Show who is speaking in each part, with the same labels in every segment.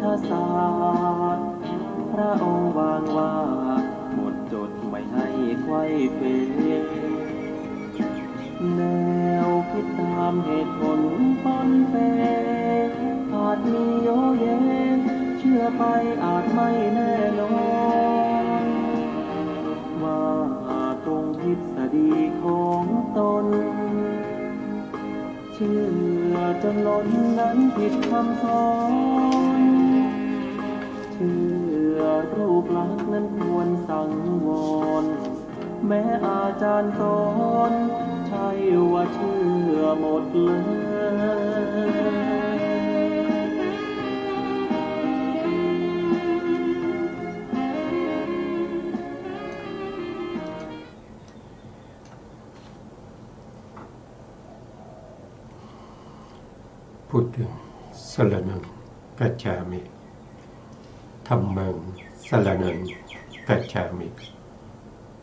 Speaker 1: ธศาสตร์พระองค์วางว่าหมดจดไม่ให้ไขว้เขวแนวคิดตามเหตุผลปนเปอาจมีโยเยเชื่อไปอาจไม่แน่นอนว่าตรงทฤษฎีของตนเชื่อจนล้นนั้นผิดคำสอนเชื่อรูปลักษณ์นั้นควรสังวรแม้อาจารย์สอนใช่ว่าเชื่อหมดเลย
Speaker 2: พุทธังสรณังกัจฉามิธัมมังสรณังกัจฉามิ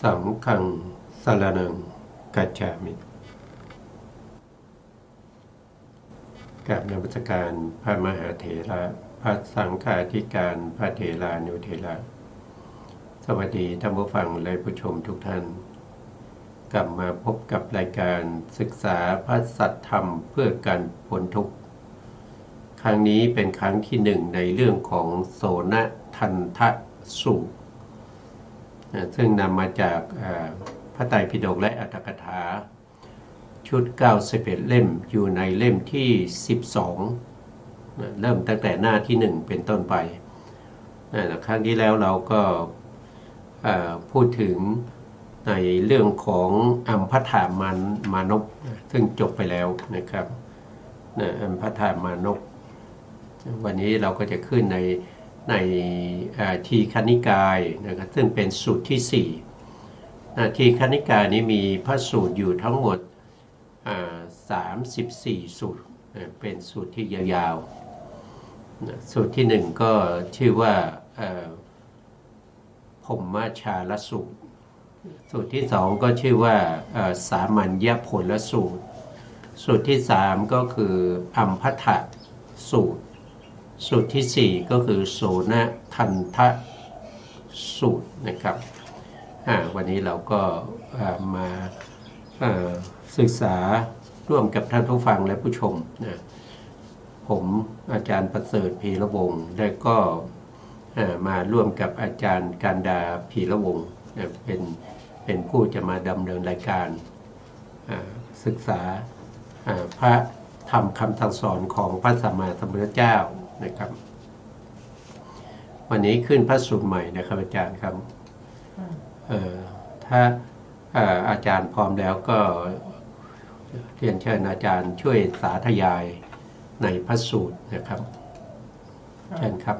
Speaker 2: สังฆังสรณังกัจฉามิกราบนมัสการพระมหาเถระพระสังฆาธิการพระเถรานุเถระสวัสดีท่านผู้ฟังและผู้ชมทุกท่านกลับมาพบกับรายการศึกษาพระสัทธรรมเพื่อการพ้นทุกข์ครั้งนี้เป็นครั้งที่หนึ่งในเรื่องของโสนทันทสูตรซึ่งนำมาจากพระไตรปิฎกและอรรถกถาชุด91เล่มอยู่ในเล่มที่12เริ่มตั้งแต่หน้าที่1เป็นต้นไปครั้งที่แล้วเราก็พูดถึงในเรื่องของอัมพถามานพซึ่งจบไปแล้วนะครับอัมพถามานพวันนี้เราก็จะขึ้นในทีฆนิกายนะครับซึ่งเป็นสูตรที่4ทีฆนิกายนี้มีพระสูตรอยู่ทั้งหมด34สูตรเป็นสูตรที่ยาวๆสูตรที่1ก็ชื่อว่าพรหมชาลสูตรสูตรที่2ก็ชื่อว่าสามัญญผลสูตรสูตรที่3ก็คืออัมพถสูตรสูตรที่4ก็คือโสนทันทสูตรนะครับวันนี้เราก็มาศึกษาร่วมกับท่านผู้ฟังและผู้ชมนะผมอาจารย์ประเสริฐพีระวงศ์และก็มาร่วมกับอาจารย์การดาพีระวงศ์เป็นผู้จะมาดำเนินรายการศึกษาพระธรรมคำสั่งสอนของพระสัมมาสัมพุทธเจ้านะครับวันนี้ขึ้นพระสูตรใหม่นะครับอาจารย์ครับถ้าอาจารย์พร้อมแล้วก็เรียนเชิญอาจารย์ช่วยสาธยายในพระสูตรนะครับเชิญครับ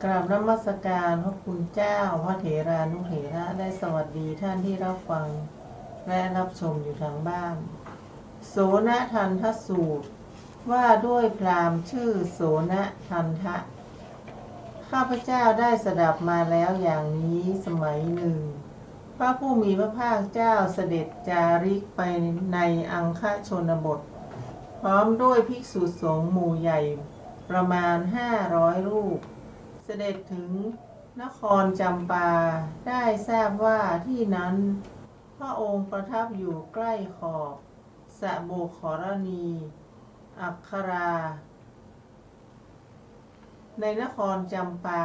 Speaker 3: กราบนมัสการพระคุณเจ้าพระเถรานุเถระได้สวัสดีท่านที่รับฟังและรับชมอยู่ทางบ้านโสนทันทสูตรว่าด้วยพราหมณ์ชื่อโสนทันทะข้าพเจ้าได้สดับมาแล้วอย่างนี้สมัยหนึ่งพระผู้มีพระภาคเจ้าเสด็จจาริกไปในอังคชนบทพร้อมด้วยภิกษุสงฆ์หมู่ใหญ่ประมาณ500รูปเสด็จถึงนครจำปาได้ทราบว่าที่นั้นพระองค์ประทับอยู่ใกล้ขอบสะโบกขรณีอักขราในนครจำปา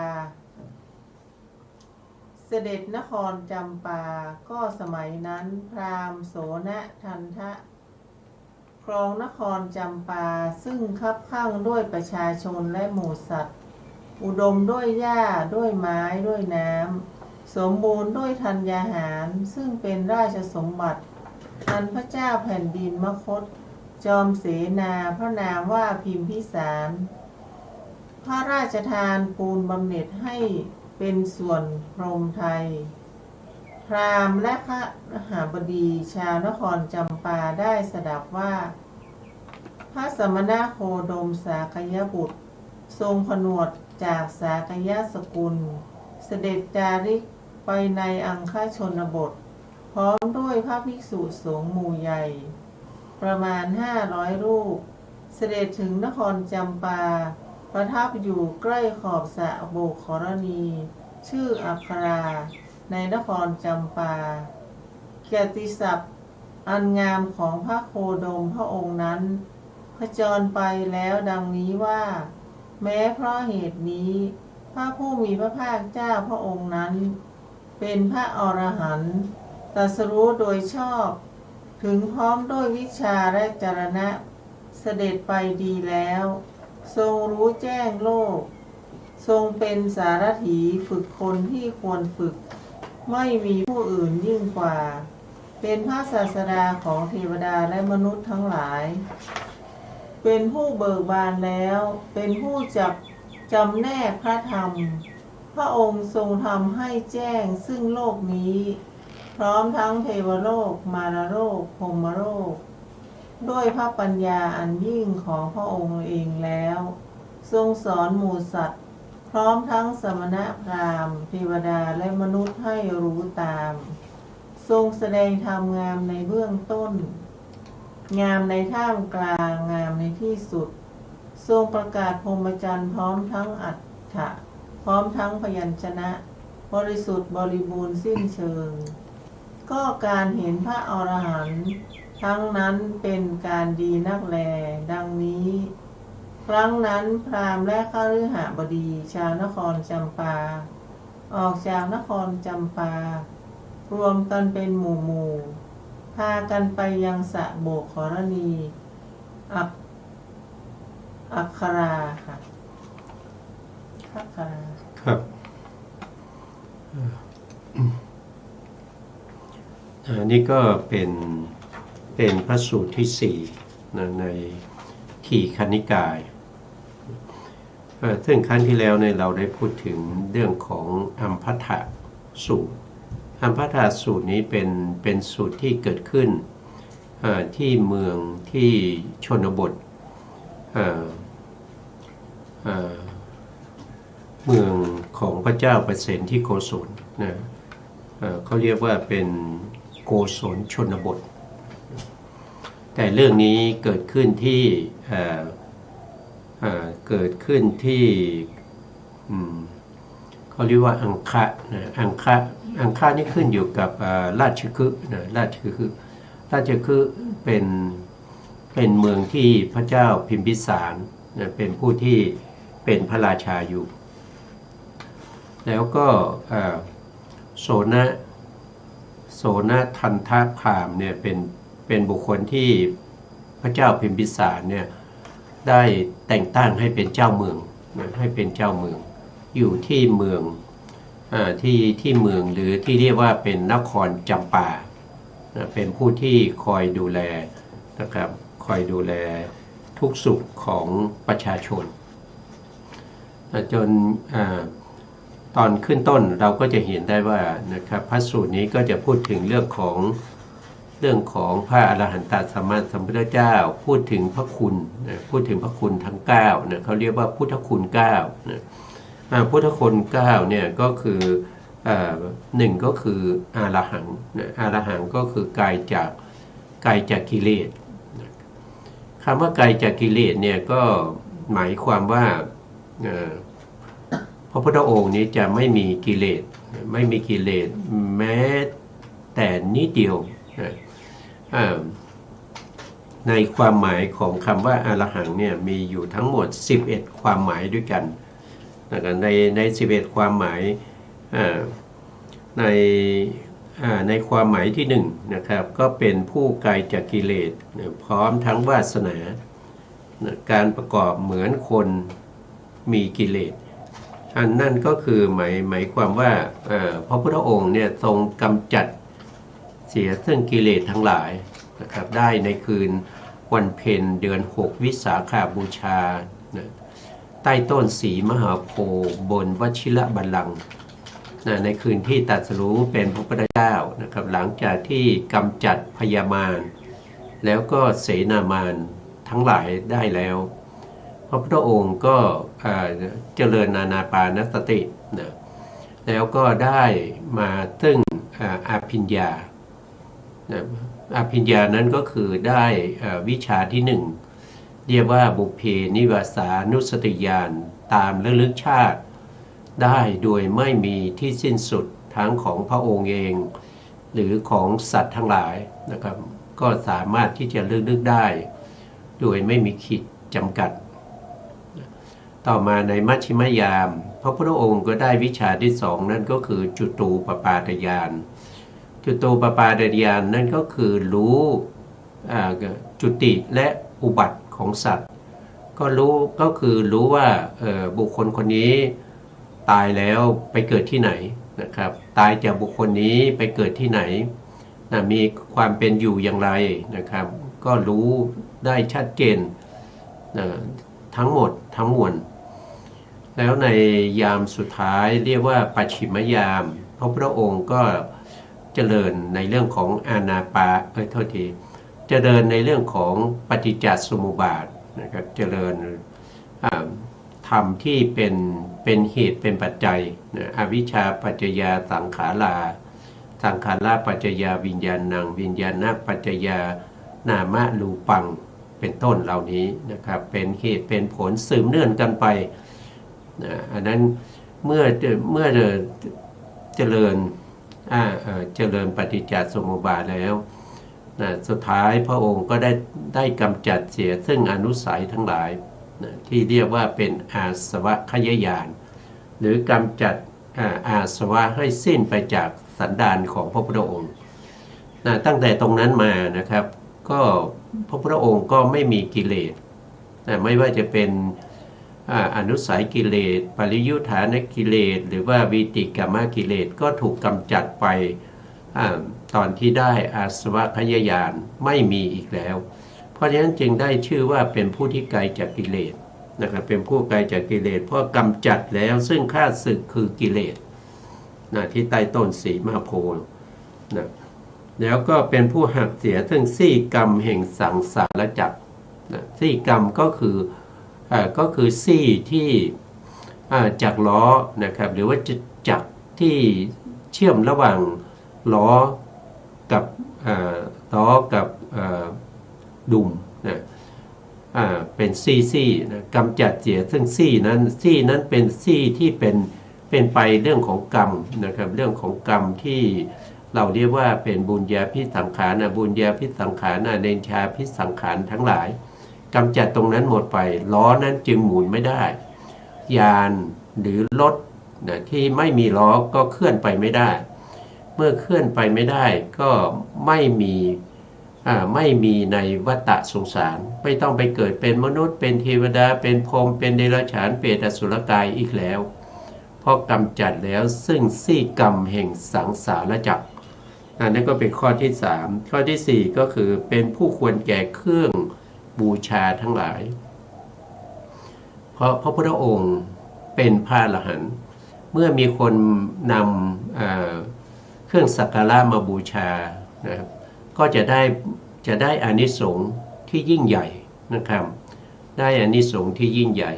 Speaker 3: เสด็จนครจำปาก็สมัยนั้นพราหมณ์โสนทันทะครองนครจำปาซึ่งคับข้างด้วยประชาชนและหมู่สัตว์อุดมด้วยหญ้าด้วยไม้ด้วยน้ำสมบูรณ์ด้วยธัญญาหารซึ่งเป็นราชสมบัติอันพระเจ้าแผ่นดินมคธจอมเสนาพระนามว่าพิมพิสารพระราชทานปูนบำเหน็จให้เป็นส่วนพรหมไทยพราหมณ์และพระมหาบดีชาวนครจำปาได้สดับว่าพระสมณโคดมสากยบุตรทรงผนวดจากสากยสกุลเสด็จจาริกไปในอังคชนบทพร้อมด้วยพระภิกษุสงฆ์หมู่ใหญ่ประมาณ500รูปเสด็จถึงนครจำปา ประทับอยู่ใกล้ขอบสระโบกขรณี ชื่ออัคราในนครจำปาเกียรติศัพท์อันงามของพระโคดมพระองค์นั้นพจรไปแล้วดังนี้ว่า แม้เพราะเหตุนี้พระผู้มีพระภาคเจ้าพระองค์นั้น เป็นพระอรหันต์ตรัสรู้โดยชอบถึงพร้อมด้วยวิชาและจรณะเสด็จไปดีแล้ว ทรงรู้แจ้งโลก ทรงเป็นสารถีฝึกคนที่ควรฝึก ไม่มีผู้อื่นยิ่งกว่า เป็นพระศาสดาของเทวดาและมนุษย์ทั้งหลาย เป็นผู้เบิกบานแล้ว เป็นผู้จับจำแนกพระธรรม พระองค์ทรงทำให้แจ้งซึ่งโลกนี้ พร้อมทั้งเทวโลกมารโลกพรหมโลกด้วยพระปัญญาอันยิ่งของพระองค์เองแล้ว ทรงสอนหมู่สัตว์ พร้อมทั้งสมณพราหมณ์เทวดาและมนุษย์ให้รู้ตาม ทรงแสดงธรรมงามในเบื้องต้น งามในท่ามกลางงามในที่สุด ทรงประกาศพรหมจรรย์พร้อมทั้งอัฏฐะพร้อมทั้งพยัญชนะบริสุทธิ์บริบูรณ์สิ้นเชิง ก็การเห็นพระอรหันต์ทั้งนั้นเป็นการดีนักแลดังนี้ ครั้งนั้นพราหมณ์และคฤหบดีชาวนครจำปา ออกจากนครจำปารวมกันเป็นหมู่พากันไปยังสระโบกขรณี อัคราค่ะอัครา
Speaker 2: ครับนี่ก็เป็นพระสูตรที่สี่ในทีฆนิกายซึ่งครั้งที่แล้วเนี่ยเราได้พูดถึงเรื่องของอัมพัทธสูตรอัมพัทธสูตรนี้เป็นสูตรที่เกิดขึ้นที่เมืองที่ชนบทเมืองของพระเจ้าประเสนที่โกศลนะเขาเรียกว่าเป็นโกศลชนบทแต่เรื่องนี้เกิดขึ้นที่เขาเรียกว่าอังคะนะอังคะนี่ขึ้นอยู่กับราชคฤห์นะราชคฤห์เป็นเมืองที่พระเจ้าพิมพิสารนะเป็นผู้ที่เป็นพระราชาอยู่แล้วก็โสนทันทพราหมณ์เนี่ยเป็นบุคคลที่พระเจ้าพิมพิสารเนี่ยได้แต่งตั้งให้เป็นเจ้าเมืองนะให้เป็นเจ้าเมืองอยู่ที่เมืองที่เมืองหรือที่เรียกว่าเป็นนครจำปานะเป็นผู้ที่คอยดูแลนะครับคอยดูแลทุกสุขของประชาชนจนตอนขึ้นต้นเราก็จะเห็นได้ว่านะครับพระสูตรนี้ก็จะพูดถึงเรื่องของพระอรหันตสัมมาสัมพุทธเจ้าพูดถึงพระคุณนะพูดถึงพระคุณทั้ง9นะเขาเรียกว่าพุทธคุณ9นะพุทธคุณ9เนี่ยก็คือหนึ่งก็คืออรหังนะอรหังก็คือไกลจากกิเลสคำว่าไกลจากกิเลสเนี่ยก็หมายความว่าพระพุทธองค์นี้จะไม่มีกิเลสแม้แต่นิดเดียวในความหมายของคำว่าอรหังเนี่ยมีอยู่ทั้งหมด11ความหมายด้วยกันใน11ความหมายในความหมายที่1นะครับก็เป็นผู้ไกลจากกิเลสพร้อมทั้งวาสนาการประกอบเหมือนคนมีกิเลสอันนั่นก็คือหมายความว่าพระพุทธองค์เนี่ยทรงกำจัดเสียซึ่งกิเลสทั้งหลายนะครับได้ในคืนวันเพ็ญเดือน6วิสาขบูชาใต้ต้นสีมหาโพธิ์บนวชิรบัลลังก์ในคืนที่ตรัสรู้เป็นพระพุทธเจ้านะครับหลังจากที่กำจัดพยามารแล้วก็เสนามารทั้งหลายได้แล้วพระพุทธองค์ก็เจริญนานาปานสตินะแล้วก็ได้มาซึ่งอภิญญาอภิญญานั้นก็คือได้วิชาที่ เรียกว่าบุพเพนิวาสานุสติญาณตามระลึกชาติได้โดยไม่มีที่สิ้นสุดทั้งของพระองค์เองหรือของสัตว์ทั้งหลายนะครับก็สามารถที่จะระลึกได้โดยไม่มีขีดจำกัดต่อมาในมัชฌิมยามพระพุทธองค์ก็ได้วิชาที่สองนั่นก็คือจุตูปปาทญาณจุตูปปาทญาณนั่นก็คือรู้จุติและอุบัติของสัตว์ก็คือรู้ว่าบุคคลคนนี้ตายแล้วไปเกิดที่ไหนนะครับตายจากบุคคลนี้ไปเกิดที่ไหนมีความเป็นอยู่อย่างไรนะครับก็รู้ได้ชัดเจนทั้งหมดทั้งมวลแล้วในยามสุดท้ายเรียกว่าปัจฉิมยามพระพุทธองค์ก็เจริญในเรื่องของอานาปาโทษทีเจริญในเรื่องของปฏิจจสมุปบาทนะครับเจริญธรรมที่เป็นเหตุเป็นปัจจัยอวิชชาปัจจยาสังขาราสังขาราปัจจยาวิญญาณังวิญญาณปัจจยานามะรูปังเป็นต้นเหล่านี้นะครับเป็นเหตุเป็นผลสืบเนื่องกันไปอันนั้นเมื่อเจริญปฏิจจสมุปบาทแล้วสุดท้ายพระองค์ก็ได้กำจัดเสียซึ่งอนุสัยทั้งหลายที่เรียกว่าเป็นอาสวะขยญาณหรือกำจัดอาสวะให้สิ้นไปจากสันดานของพระพุทธองค์ตั้งแต่ตรงนั้นมานะครับก็พระพุทธองค์ก็ไม่มีกิเลสไม่ว่าจะเป็นอนุสัยกิเลสปริยุทธานกิเลสหรือว่าวิติกามกิเลสก็ถูกกำจัดไปตอนที่ได้อาสวะขยญาณไม่มีอีกแล้วเพราะฉะนั้นจึงได้ชื่อว่าเป็นผู้ที่ไกลจากกิเลสนะครับเป็นผู้ไกลจากกิเลสเพราะกำจัดแล้วซึ่งข้าศึกคือกิเลสที่ใต้ต้นสีมหาโพธิ์แล้วก็เป็นผู้หักเสียซึ่งซี่กรรมแห่งสังสารจักรซี่กรรมก็คือซี่ที่จักรล้อนะครับหรือว่าจักรที่เชื่อมระหว่างล้อกับดุมเป็นซี่นะกำจัดเสียซึ่งซี่นั้นเป็นซี่ที่เป็นไปเรื่องของกรรมนะครับเรื่องของกรรมที่เราเรียกว่าเป็นบุญญาภิสังขารบุญญาภิสังขารเนญชาภิสังขารทั้งหลายกำจัดตรงนั้นหมดไปล้อนั้นจึงหมุนไม่ได้ยานหรือรถที่ไม่มีล้อก็เคลื่อนไปไม่ได้เมื่อเคลื่อนไปไม่ได้ก็ไม่มีในวัฏฏะสงสารไม่ต้องไปเกิดเป็นมนุษย์เป็นเทวดาเป็นพรหมเป็นเดรัจฉานเปรตอสุรกายอีกแล้วเพราะกำจัดแล้วซึ่งซี่กรรมแห่งสังสารวัฏนั่นก็เป็นข้อที่3ข้อที่4ก็คือเป็นผู้ควรแก่เครื่องบูชาทั้งหลายเพราะพระพุทธองค์เป็นพระอรหันต์เมื่อมีคนนำเครื่องสักการะมาบูชานะครับก็จะได้อานิสงส์ที่ยิ่งใหญ่นะครับได้อานิสงส์ที่ยิ่งใหญ่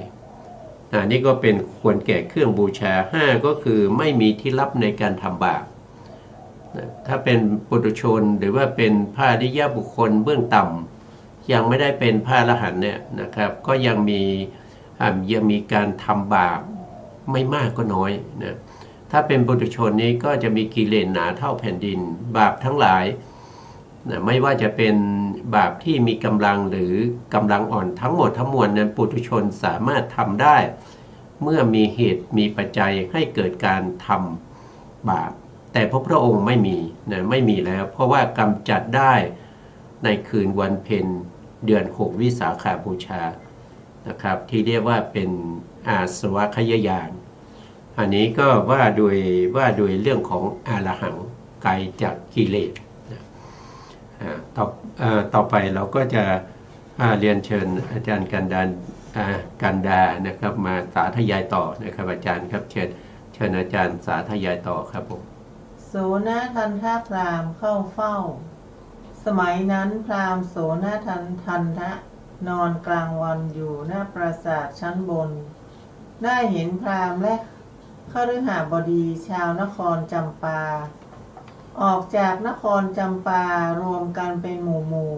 Speaker 2: นี่ก็เป็นควรแก่เครื่องบูชา5ก็คือไม่มีที่ลับในการทำบาปถ้าเป็นปุถุชนหรือว่าเป็นพระอริยบุคคลเบื้องต่ำยังไม่ได้เป็นพระอรหันต์เนี่ยนะครับก็ยังมีการทำบาปไม่มากก็น้อยนะถ้าเป็นปุถุชนนี้ก็จะมีกิเลสหนาเท่าแผ่นดินบาปทั้งหลายไม่ว่าจะเป็นบาปที่มีกำลังหรือกำลังอ่อนทั้งหมดทั้งมวลนั้นปุถุชนสามารถทำได้เมื่อมีเหตุมีปัจจัยให้เกิดการทำบาปแต่พระพุทธองค์ไม่มีแล้วเพราะว่ากำจัดได้ในคืนวันเพ็ญเดือน6วิสาขบูชานะครับที่เรียกว่าเป็นอาสวะขยญาณอันนี้ก็ว่าโดยเรื่องของอรหังไกลจากกิเลสต่อไปเราก็จะเรียนเชิญอาจารย์กันดานะครับมาสาธยายต่อนะครับอาจารย์ครับเชิญอาจารย์สาธยายต่อครับผม
Speaker 3: โสนทันทะพราหมณ์เข้าเฝ้าสมัยนั้นพราหมณ์โสนทันทะนอนกลางวันอยู่หน้าปราสาทชั้นบนได้เห็นพราหมณ์และคฤหบดีชาวนครจำปาออกจากนครจำปารวมกันเป็นหมู่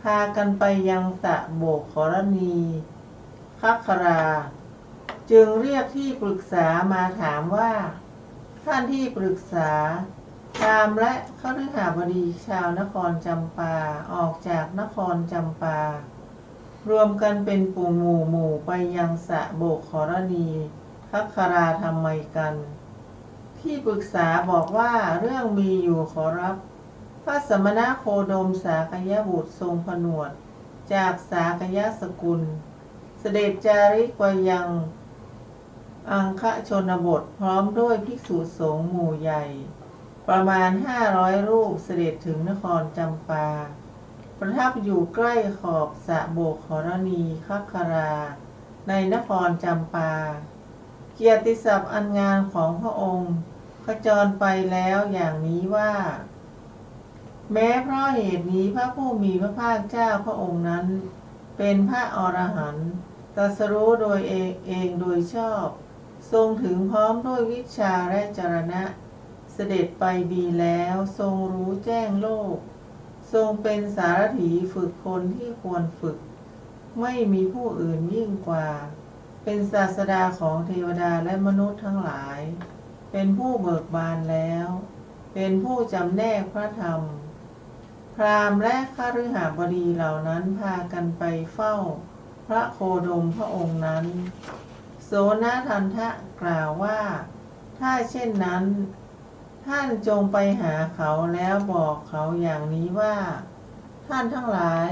Speaker 3: พากันไปยังสระโบกขรณีคัคครา จึงเรียกที่ปรึกษามาถามว่าท่านที่ปรึกษาพราหมณ์และคฤหบดีชาวนครจำปาออกจากนครจำปารวมกันเป็นปู่หมู่ไปยังสระโบกขรณีคัคคราทำไมกัน ที่ปรึกษาบอกว่าเรื่องมีอยู่ขอรับพระสมณโคดมสากยบุตรทรงผนวดจากสากยสกุลเสด็จจาริกไปยังอังคชนบทพร้อมด้วยภิกษุสงฆ์หมู่ใหญ่ประมาณ500 รูปเสด็จถึงนครจำปาประทับอยู่ใกล้ขอบสระโบกขรณีคัคคราในนครจำปาเกียรติศัพท์อันงามของพระองค์ขจรไปแล้วอย่างนี้ว่าแม้เพราะเหตุนี้พระผู้มีพระภาคเจ้าพระองค์นั้นเป็นพระอรหันต์ตรัสรู้โดยเองโดยชอบทรงถึงพร้อมด้วยวิชาและจรณะเสด็จไปดีแล้วทรงรู้แจ้งโลกทรงเป็นสารถีฝึกคนที่ควรฝึกไม่มีผู้อื่นยิ่งกว่าเป็นศาสดาของเทวดาและมนุษย์ทั้งหลายเป็นผู้เบิกบานแล้วเป็นผู้จำแนกพระธรรมพราหมณ์และคฤหบดีเหล่านั้นพากันไปเฝ้าพระโคดมพระองค์นั้นโสนทันทะกล่าวว่าถ้าเช่นนั้นท่านจงไปหาเขาแล้วบอกเขาอย่างนี้ว่าท่านทั้งหลาย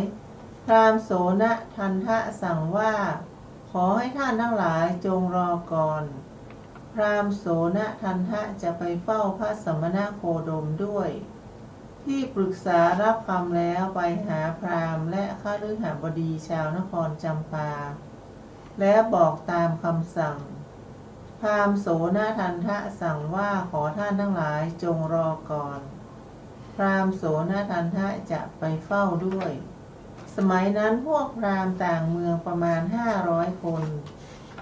Speaker 3: พราหมณ์โสนทันทะสั่งว่าขอให้ท่านทั้งหลายจงรอก่อนพราหมณ์โสนทันทะจะไปเฝ้าพระสมณโคดมด้วยที่ปรึกษารับคำแล้วไปหาพราหมณ์และคฤหบดีชาวนครจำปาและบอกตามคำสั่งพราหมณ์โสนทันทะสั่งว่าขอท่านทั้งหลายจงรอก่อนพราหมณ์โสนทันทะจะไปเฝ้าด้วยสมัยนั้นพวกพราหมณ์ต่างเมืองประมาณ500 คน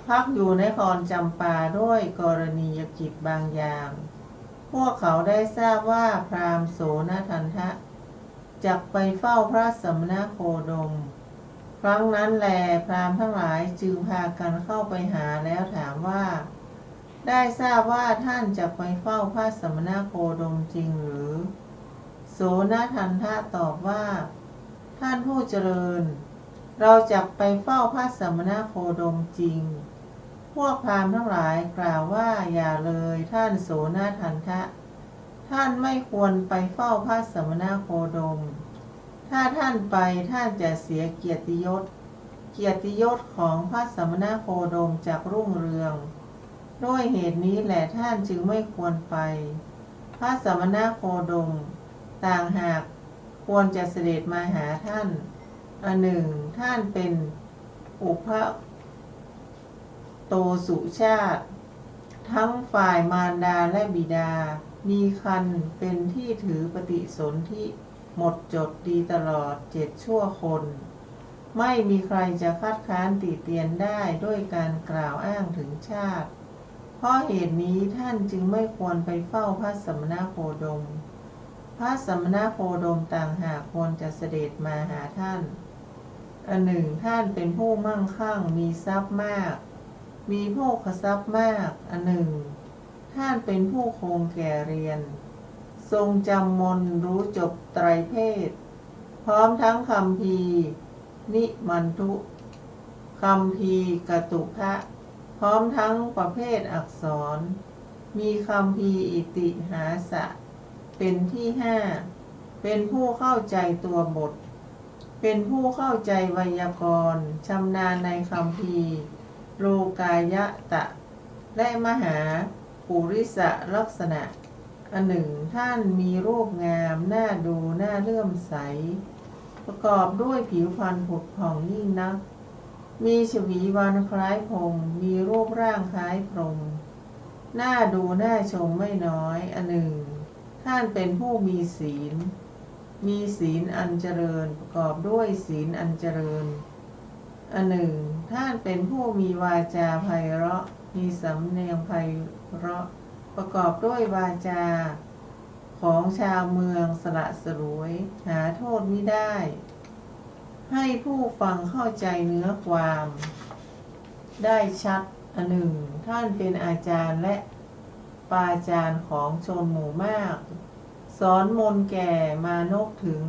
Speaker 3: พักอยู่ในนครจำปาด้วยกรณียกิจบางอย่างพวกเขาได้ทราบว่าพราหมณ์โสนทันทะจักไปเฝ้าพระสมณโคดมครั้งนั้นแลพราหมณ์ทั้งหลายจึงพากันเข้าไปหาแล้วถามว่าได้ทราบว่าท่านจะไปเฝ้าพระสมณโคดมจริงหรือโสนทันทะตอบว่าท่านผู้เจริญเราจะไปเฝ้าพระสมณโคดมจริงพวกพราหมณ์ทั้งหลายกล่าวว่าอย่าเลยท่านโสนทันทะท่านไม่ควรไปเฝ้าพระสมณโคดมถ้าท่านไปท่านจะเสียเกียรติยศของพระสมณโคดมจากรุ่งเรืองด้วยเหตุนี้แหละท่านจึงไม่ควรไปพระสมณโคดมต่างหากควรจะเสด็จมาหาท่านอันหนึ่งท่านเป็นอุปโตสุชาติทั้งฝ่ายมารดาและบิดามีคันเป็นที่ถือปฏิสนธิหมดจดดีตลอด7 ชั่วคนไม่มีใครจะคัดค้านติเตียนได้ด้วยการกล่าวอ้างถึงชาติเพราะเหตุนี้ท่านจึงไม่ควรไปเฝ้าพระสมณโคดมพระสมณโคดมต่างหากควรจะเสด็จมาหาท่านอันหนึ่งท่านเป็นผู้มั่งคั่งมีทรัพย์มากมีโภคทรัพย์มากอันหนึ่งท่านเป็นผู้คงแก่เรียนทรงจำมนรู้จบไตรเพศพร้อมทั้งคัมภีร์นิมันทุคัมภีร์กตุพะพร้อมทั้งประเภทอักษรมีคัมภีร์อิติหาสะเป็นที่5เป็นผู้เข้าใจตัวบทเป็นผู้เข้าใจไวยากรณ์ชำนาญในคัมภีร์โลกายตะและมหาปุริสลักษณะอันหนึ่งท่านมีรูปงามน่าดูน่าเลื่อมใสประกอบด้วยผิวพรรณผุดผ่องยิ่งนักมีฉวีวรรณคล้ายพรหมมีรูปร่างคล้ายพรหมน่าดูน่าชมไม่น้อยอันหนึ่งท่านเป็นผู้มีศีลอันเจริญประกอบด้วยศีลอันเจริญอันหนึ่งท่านเป็นผู้มีวาจาไพเราะมีสำเนียงไพเราะประกอบด้วยวาจาของชาวเมืองสละสลวยหาโทษมิได้ ให้ผู้ฟังเข้าใจเนื้อความได้ชัดอันหนึ่งท่านเป็นอาจารย์และปาจารย์ของชนหมู่มากสอนมนต์แก่มานพถึง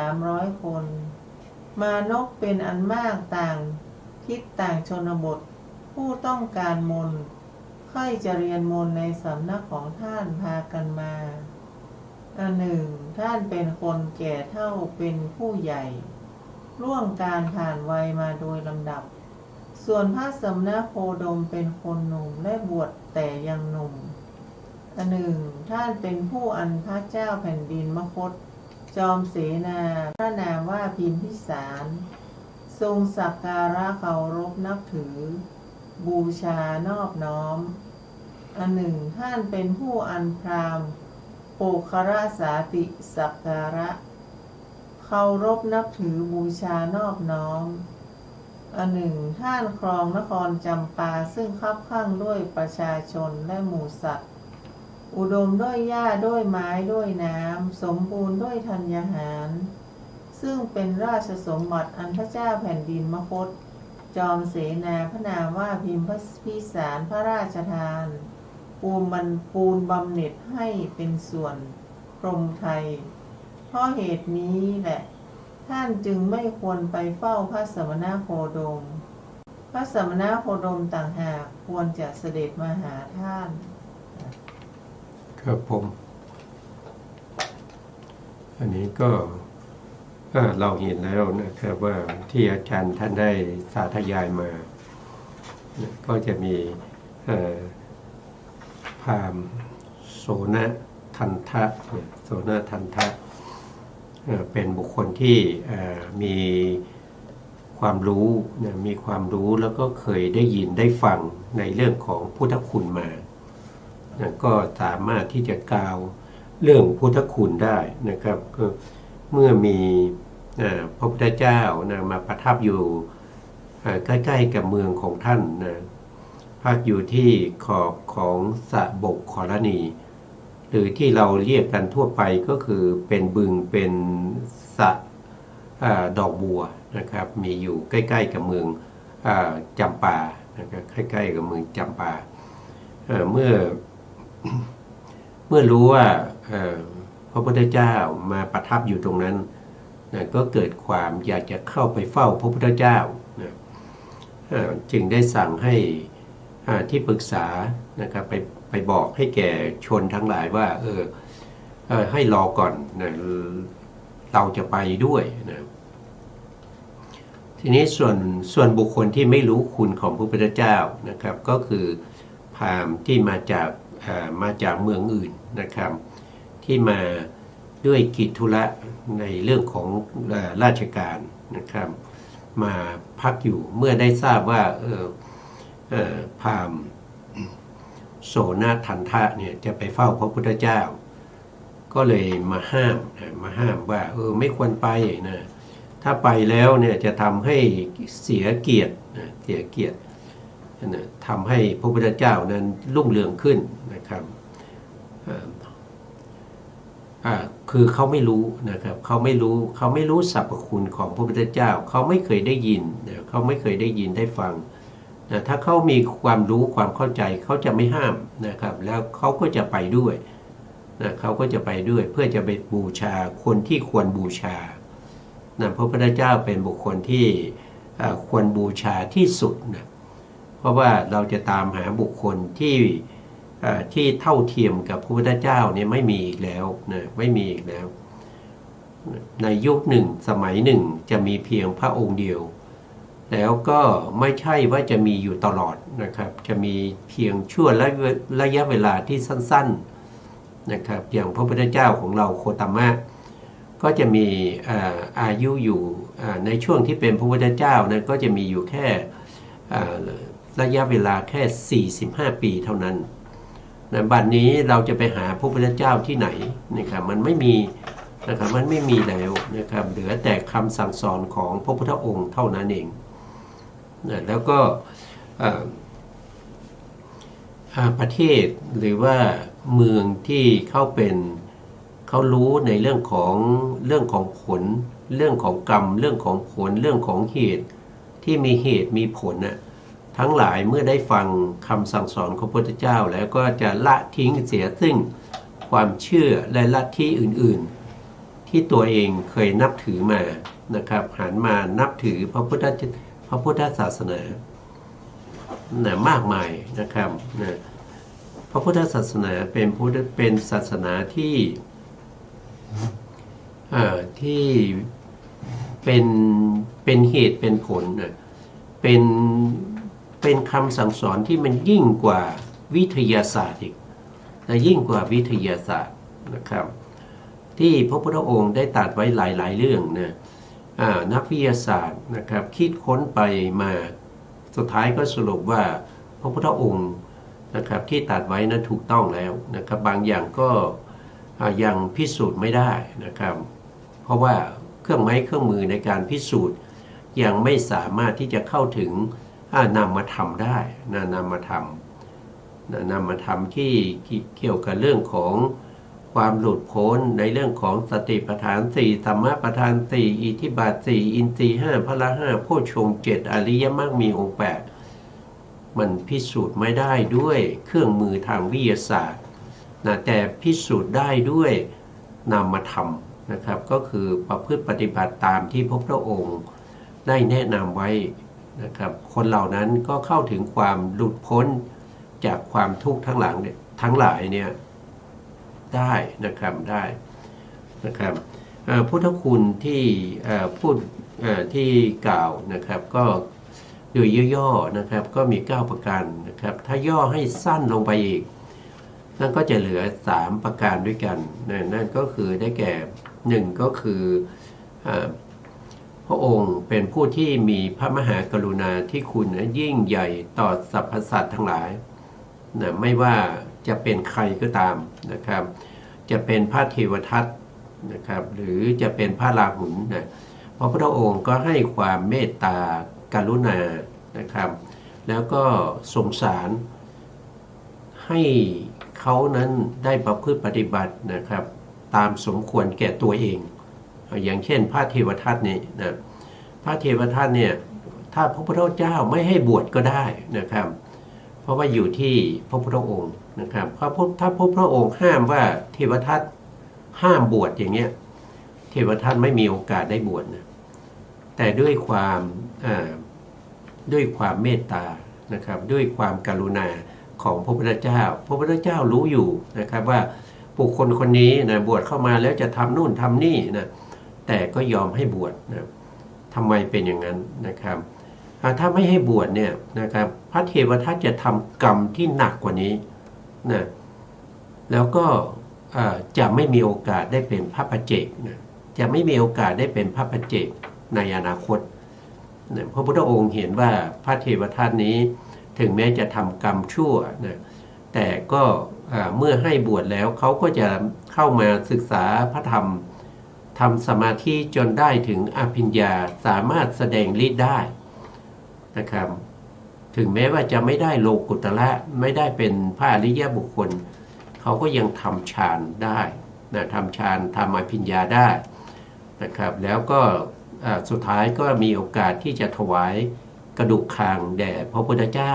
Speaker 3: 300 คนมานพเป็นอันมากต่างทิศต่างชนบทผู้ต้องการมนต์ค่อยจะเรียนมนต์ในสำนักของท่านพากันมาอันหนึ่งท่านเป็นคนแก่เท่าเป็นผู้ใหญ่ล่วงการผ่านวัยมาโดยลำดับส่วนพระสมณโคดมเป็นคนหนุ่มและบวชแต่ยังหนุ่มอันหนึ่งท่านเป็นผู้อันพระเจ้าแผ่นดินมคธจอมเสนาพระนามว่าพิมพิสารทรงสักการะเคารพนับถือบูชานอบน้อมอันหนึ่งท่านเป็นผู้อันพราหมณ์โภคราสาติสักการะเคารพนับถือบูชานอบน้อมอันหนึ่งท่านครองนครจำปาซึ่งคับข้างด้วยประชาชนและหมู่สัตว์อุดมด้วยหญ้าด้วยไม้ด้วยน้ำสมบูรณ์ด้วยธัญญาหารซึ่งเป็นราชสมบัติอันพระเจ้าแผ่นดินมคธจอมเสนาพระนามว่าพิมพิสารพระราชทานปูนบำเหน็จให้เป็นส่วนพรหมไทยเพราะเหตุนี้แหละท่านจึงไม่ควรไปเฝ้าพระสมณโคดมพระสมณโคดมต่างหากควรจะเสด็จมาหาท่าน
Speaker 2: ครับผมอันนี้ก็เราเห็นแล้วนะครับว่าที่อาจารย์ท่านได้สาธยายมาก็จะมีพราหมณ์โสนทันทะโสนทันทะเป็นบุคคลที่มีความรู้มีความรู้แล้วก็เคยได้ยินได้ฟังในเรื่องของพุทธคุณมาก็สามารถที่จะกล่าวเรื่องพุทธคุณได้นะครับก็เมื่อมีพระพุทธเจ้ามาประทับอยู่ใกล้ๆกับเมืองของท่านพักอยู่ที่ขอบของสะบกขรณีหรือที่เราเรียกกันทั่วไปก็คือเป็นบึงเป็นสระดอกบัวนะครับมีอยู่ใกล้ๆกับเมืองจำปานะครับใกล้ๆกับเมืองจำปาเมื่อรู้ว่าพระพุทธเจ้ามาประทับอยู่ตรงนั้นก็เกิดความอยากจะเข้าไปเฝ้าพระพุทธเจ้าจึงได้สั่งให้ที่ปรึกษานะครับไปบอกให้แก่ชนทั้งหลายว่าให้รอก่อนเราจะไปด้วยนะทีนี้ส่วนบุคคลที่ไม่รู้คุณของพระพุทธเจ้านะครับก็คือพราหมณ์ที่มาจากเมืองอื่นนะครับที่มาด้วยกิจธุระในเรื่องของราชการนะครับมาพักอยู่เมื่อได้ทราบว่าพราหมณ์โสนทันทะเนี่ยจะไปเฝ้าพระพุทธเจ้าก็เลยมาห้ามว่าไม่ควรไปนะถ้าไปแล้วเนี่ยจะทำให้เสียเกียรติทำให้พระพุทธเจ้านั้นรุ่งเรืองขึ้นนะครับคือเขาไม่รู้นะครับเขาไม่รู้สรรพคุณของพระพุทธเจ้าเขาไม่เคยได้ยินเขาไม่เคยได้ยินได้ฟังถ้าเขามีความรู้ความเข้าใจเขาจะไม่ห้ามนะครับแล้วเขาก็จะไปด้วยเขาก็จะไปด้วยเพื่อจะไปบูชาคนที่ควรบูชาพระพุทธเจ้าเป็นบุคคลที่ควรบูชาที่สุดนะเพราะว่าเราจะตามหาบุคคลที่เท่าเทียมกับพระพุทธเจ้าเนี่ยไม่มีอีกแล้วนะไม่มีอีกแล้วในยุคหนึ่งสมัยหนึ่งจะมีเพียงพระองค์เดียวแล้วก็ไม่ใช่ว่าจะมีอยู่ตลอดนะครับจะมีเพียงชั่วระยะเวลาที่สั้นๆนะครับอย่างพระพุทธเจ้าของเราโคตมะก็จะมีอายุอยู่ในช่วงที่เป็นพระพุทธเจ้านะก็จะมีอยู่แค่ระยะเวลาแค่45 ปีเท่านั้นบัดนี้เราจะไปหาพระพุทธเจ้าที่ไหนนะครับมันไม่มีนะครับมันไม่มีแล้วนะครับเหลือแต่คำสั่งสอนของพระพุทธองค์เท่านั้นเองแล้วก็ประเทศหรือว่าเมืองที่เขารู้ในเรื่องของผล เรื่องของกรรมเรื่องของผลเรื่องของเหตุที่มีเหตุมีผลน่ะทั้งหลายเมื่อได้ฟังคำสั่งสอนของพระพุทธเจ้าแล้วก็จะละทิ้งเสียซึ่งความเชื่อและลัทธิอื่นๆที่ตัวเองเคยนับถือมานะครับหันมานับถือพระพุทธศาสนามากมายนะครับพระพุทธศาสนาเป็นศาสนาที่เป็นเหตุเป็นผลเป็นคำสั่งสอนที่มันยิ่งกว่าวิทยาศาสตร์อีกยิ่งกว่าวิทยาศาสตร์นะครับที่พระพุทธองค์ได้ตรัสไว้หลายๆเรื่องนะนักวิทยาศาสตร์นะครับคิดค้นไปมาสุดท้ายก็สรุปว่าพระพุทธองค์นะครับที่ตรัสไว้นั้นถูกต้องแล้วนะครับบางอย่างก็ยังพิสูจน์ไม่ได้นะครับเพราะว่าเครื่องไม้เครื่องมือในการพิสูจน์ยังไม่สามารถที่จะเข้าถึงนามธรรมได้นามธรรมที่เกี่ยวกับเรื่องของความหลุดพ้นในเรื่องของสติปัฏฐาน4ธรรมะปัฏฐาน4อิทธิบาท4อินทรีย์5พละ5โพชฌงค์7อริยมรรคมีองค์8มันพิสูจน์ไม่ได้ด้วยเครื่องมือทางวิทยาศาสตร์แต่พิสูจน์ได้ด้วยนามธรรมนะครับก็คือประพฤติปฏิบัติตามที่พระพุทธองค์ได้แนะนำไว้นะครับคนเหล่านั้นก็เข้าถึงความหลุดพ้นจากความทุกข์ทั้งหลายเนี่ยได้นะครับได้นะครับพุทธคุณที่พูดที่กล่าวนะครับก็โดยย่อๆนะครับก็มี9ประการนะครับถ้าย่อให้สั้นลงไปอีกนั่นก็จะเหลือ3ประการด้วยกันนั่นก็คือได้แก่1ก็คือพระองค์เป็นผู้ที่มีพระมหากรุณาธิคุณยิ่งใหญ่ต่อสรรพสัตว์ทั้งหลายนะไม่ว่าจะเป็นใครก็ตามนะครับจะเป็นพระเทวทัตนะครับหรือจะเป็นพระราหุลนะพระพุทธองค์ก็ให้ความเมตตากรุณานะครับแล้วก็สงสารให้เขานั้นได้ประพฤติปฏิบัตินะครับตามสมควรแก่ตัวเองอย่างเช่นพระเทวทัตนี่นะพระเทวทัตเนี่ยถ้าพระพุทธเจ้าไม่ให้บวชก็ได้นะครับเพราะว่าอยู่ที่พระพุทธองค์นะครับถ้าพระพุทธองค์ห้ามว่าเทวทัตห้ามบวชอย่างเงี้ยเทวทัตไม่มีโอกาสได้บวชนะแต่ด้วยความเมตตานะครับด้วยความกรุณาของพระพุทธเจ้าพระพุทธเจ้ารู้อยู่นะครับว่าบุคคลคนนี้นะบวชเข้ามาแล้วจะทำนู่นทำนี่นะแต่ก็ยอมให้บวชนะทำไมเป็นอย่างนั้นนะครับถ้าไม่ให้บวชเนี่ยนะครับพระเทวทัตจะทำกรรมที่หนักกว่านี้นะแล้วก็จะไม่มีโอกาสได้เป็นพระปัจเจกนะจะไม่มีโอกาสได้เป็นพระปัจเจกในอนาคตนะพระพุทธองค์เห็นว่าพระเทวทัตนี้ถึงแม้จะทำกรรมชั่วนะแต่ก็เมื่อให้บวชแล้วเขาก็จะเข้ามาศึกษาพระธรรมทำสมาธิจนได้ถึงอภิญญาสามารถแสดงฤทธิ์ได้นะครับถึงแม้ว่าจะไม่ได้โลกุตระไม่ได้เป็นพระอริยบุคคลเขาก็ยังทำฌานได้นะทำฌานทำอภิญญาได้นะครับแล้วก็สุดท้ายก็มีโอกาสที่จะถวายกระดูกคางแด่พระพุทธเจ้า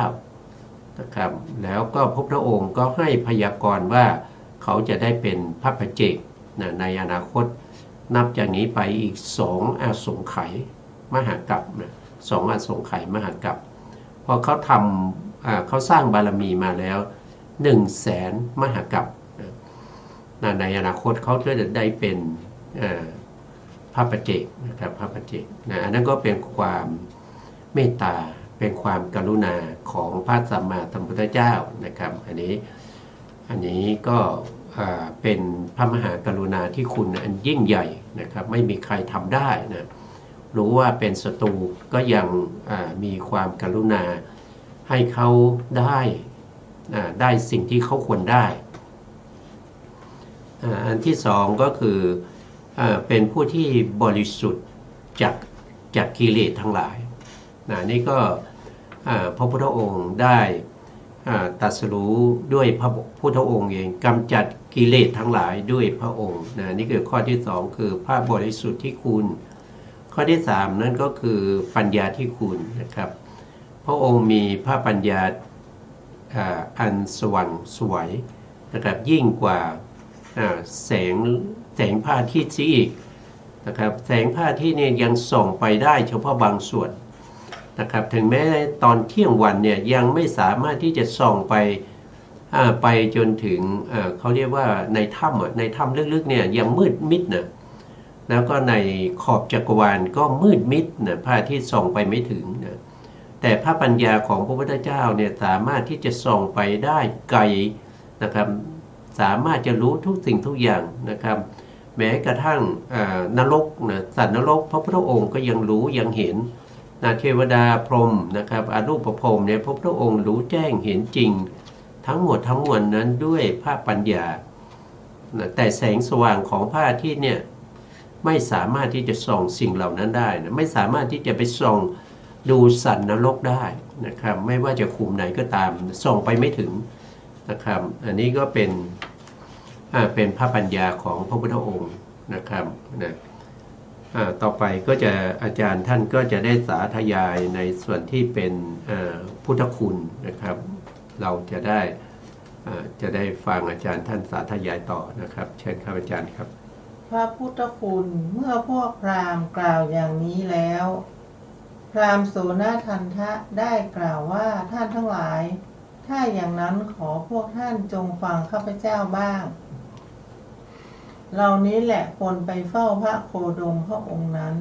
Speaker 2: นะครับแล้วก็พระพุทธองค์ก็ให้พยากรณ์ว่าเขาจะได้เป็นพระปัจเจกนะในอนาคตนับจากนี้ไปอีก2อสงไขยมหากัปนะ2อสงไขยมหากัปพอเขาเขาสร้างบารมีมาแล้ว100,000 มหากัปนะในอนาคตเขาก็จะได้เป็นพระปัจเจกนะครับพระปัจเจกนะอันนั้นก็เป็นความเมตตาเป็นความกรุณาของพระสัมมาสัมพุทธเจ้านะครับอันนี้ก็เป็นพระมหากรุณาที่คุณอันยิ่งใหญ่นะครับไม่มีใครทำได้นะรู้ว่าเป็นศัตรูก็ยังมีความกรุณาให้เขาได้สิ่งที่เขาควรได้อันที่สองก็คือเป็นผู้ที่บริสุทธิ์จากกิเลสทั้งหลายนี่ก็พระพุทธองค์ได้ตรัสรู้ด้วยพระพุทธองค์เองกำจัดกิเลสทั้งหลายด้วยพระองค์นี่คือข้อที่สองคือพระบริสุทธิ์ที่คุณ ข้อที่สามนั่นก็คือปัญญาที่คุณนะครับพระองค์มีพระปัญญาอันสว่างไสวนะครับยิ่งกว่าแสงพระอาทิตย์อีกนะครับแสงพระอาทิตย์เนี่ยยังส่องไปได้เฉพาะบางส่วนนะครับถึงแม้ตอนเที่ยงวันเนี่ยยังไม่สามารถที่จะส่องไปจนถึงเขาเรียกว่าในถ้ำลึกๆเนี่ยยังมืดมิดนะแล้วก็ในขอบจักรวาลก็มืดมิดนะพระอาทิตย์ส่องไปไม่ถึงนะแต่พระปัญญาของพระพุทธเจ้าเนี่ยสามารถที่จะส่องไปได้ไกลนะครับสามารถจะรู้ทุกสิ่งทุกอย่างนะครับแม้กระทั่งนรกนะสัตว์นรกพระพุทธองค์ก็ยังรู้ยังเห็นนะเทวดาพรหมนะครับอรูปพรหมเนี่ยพระพุทธองค์รู้แจ้งเห็นจริงทั้งหมดทั้งมวลนั้นด้วยพระปัญญานะแต่แสงสว่างของพระอาทิตย์เนี่ยไม่สามารถที่จะส่องสิ่งเหล่านั้นได้นะไม่สามารถที่จะไปส่องดูสัตว์นรกได้นะครับไม่ว่าจะขุมไหนก็ตามส่องไปไม่ถึงนะครับอันนี้ก็เป็นพระปัญญาของพระพุทธองค์นะครับนะต่อไปก็จะอาจารย์ท่านก็จะได้สาธยายในส่วนที่เป็นพุทธคุณนะครับเราจะได้ฟังอาจารย์ท่านสาธยายต่อนะครับเชิญครับอาจารย์ครับ
Speaker 3: พระพุทธคุณเมื่อพวกพราหมณ์กล่าวอย่างนี้แล้วพราหมณ์โสนทันทะได้กล่าวว่าท่านทั้งหลายถ้าอย่างนั้นขอพวกท่านจงฟังข้าพเจ้าบ้างเหล่านี้แหละควรไปเฝ้าพระโคดมพระองค์นั้น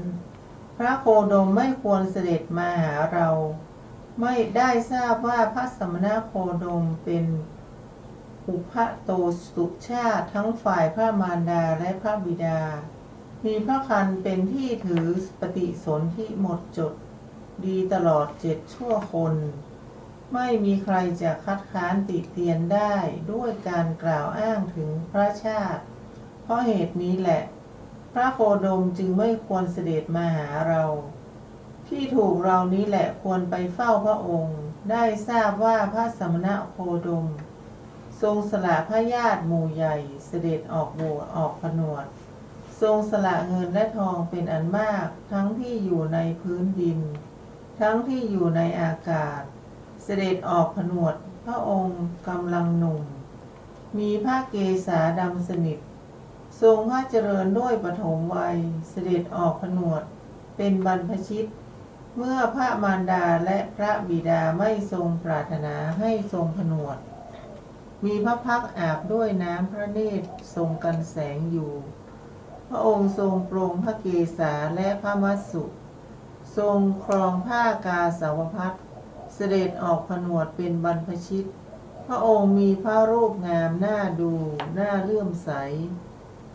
Speaker 3: พระโคดมไม่ควรเสด็จมาหาเราไม่ได้ทราบว่าพระสมณโคดมเป็นอุปโตสุชาติทั้งฝ่ายพระมารดาและพระบิดามีพระคันเป็นที่ถือปฏิสนธิหมดจดดีตลอด7 ชั่วคนไม่มีใครจะคัดค้านติเตียนได้ด้วยการกล่าวอ้างถึงพระชาติเพราะเหตุนี้แหละพระโคดมจึงไม่ควรเสด็จมาหาเราที่ถูกเรานี้แหละควรไปเฝ้าพระองค์ได้ทราบว่าพระสมณโคดมทรงสละพระญาติหมู่ใหญ่เสด็จออกบวชออกผนวดทรงสละเงินและทองเป็นอันมากทั้งที่อยู่ในพื้นดินทั้งที่อยู่ในอากาศเสด็จออกผนวดพระองค์กำลังหนุ่มมีผ้าเกศาดำสนิททรงพระเจริญด้วยปฐมวัยเสด็จออกผนวดเป็นบรรพชิตเมื่อพระมารดาและพระบิดาไม่ทรงปรารถนาให้ทรงผนวดมีพระพักตร์อาบด้วยน้ำพระเนตรทรงกันแสงอยู่พระองค์ทรงปรงพระเกศาและพระมัสสุทรงครองผ้ากาสาวพัสเสด็จออกผนวดเป็นบรรพชิตพระองค์มีพระรูปงามน่าดูน่าเลื่อมใส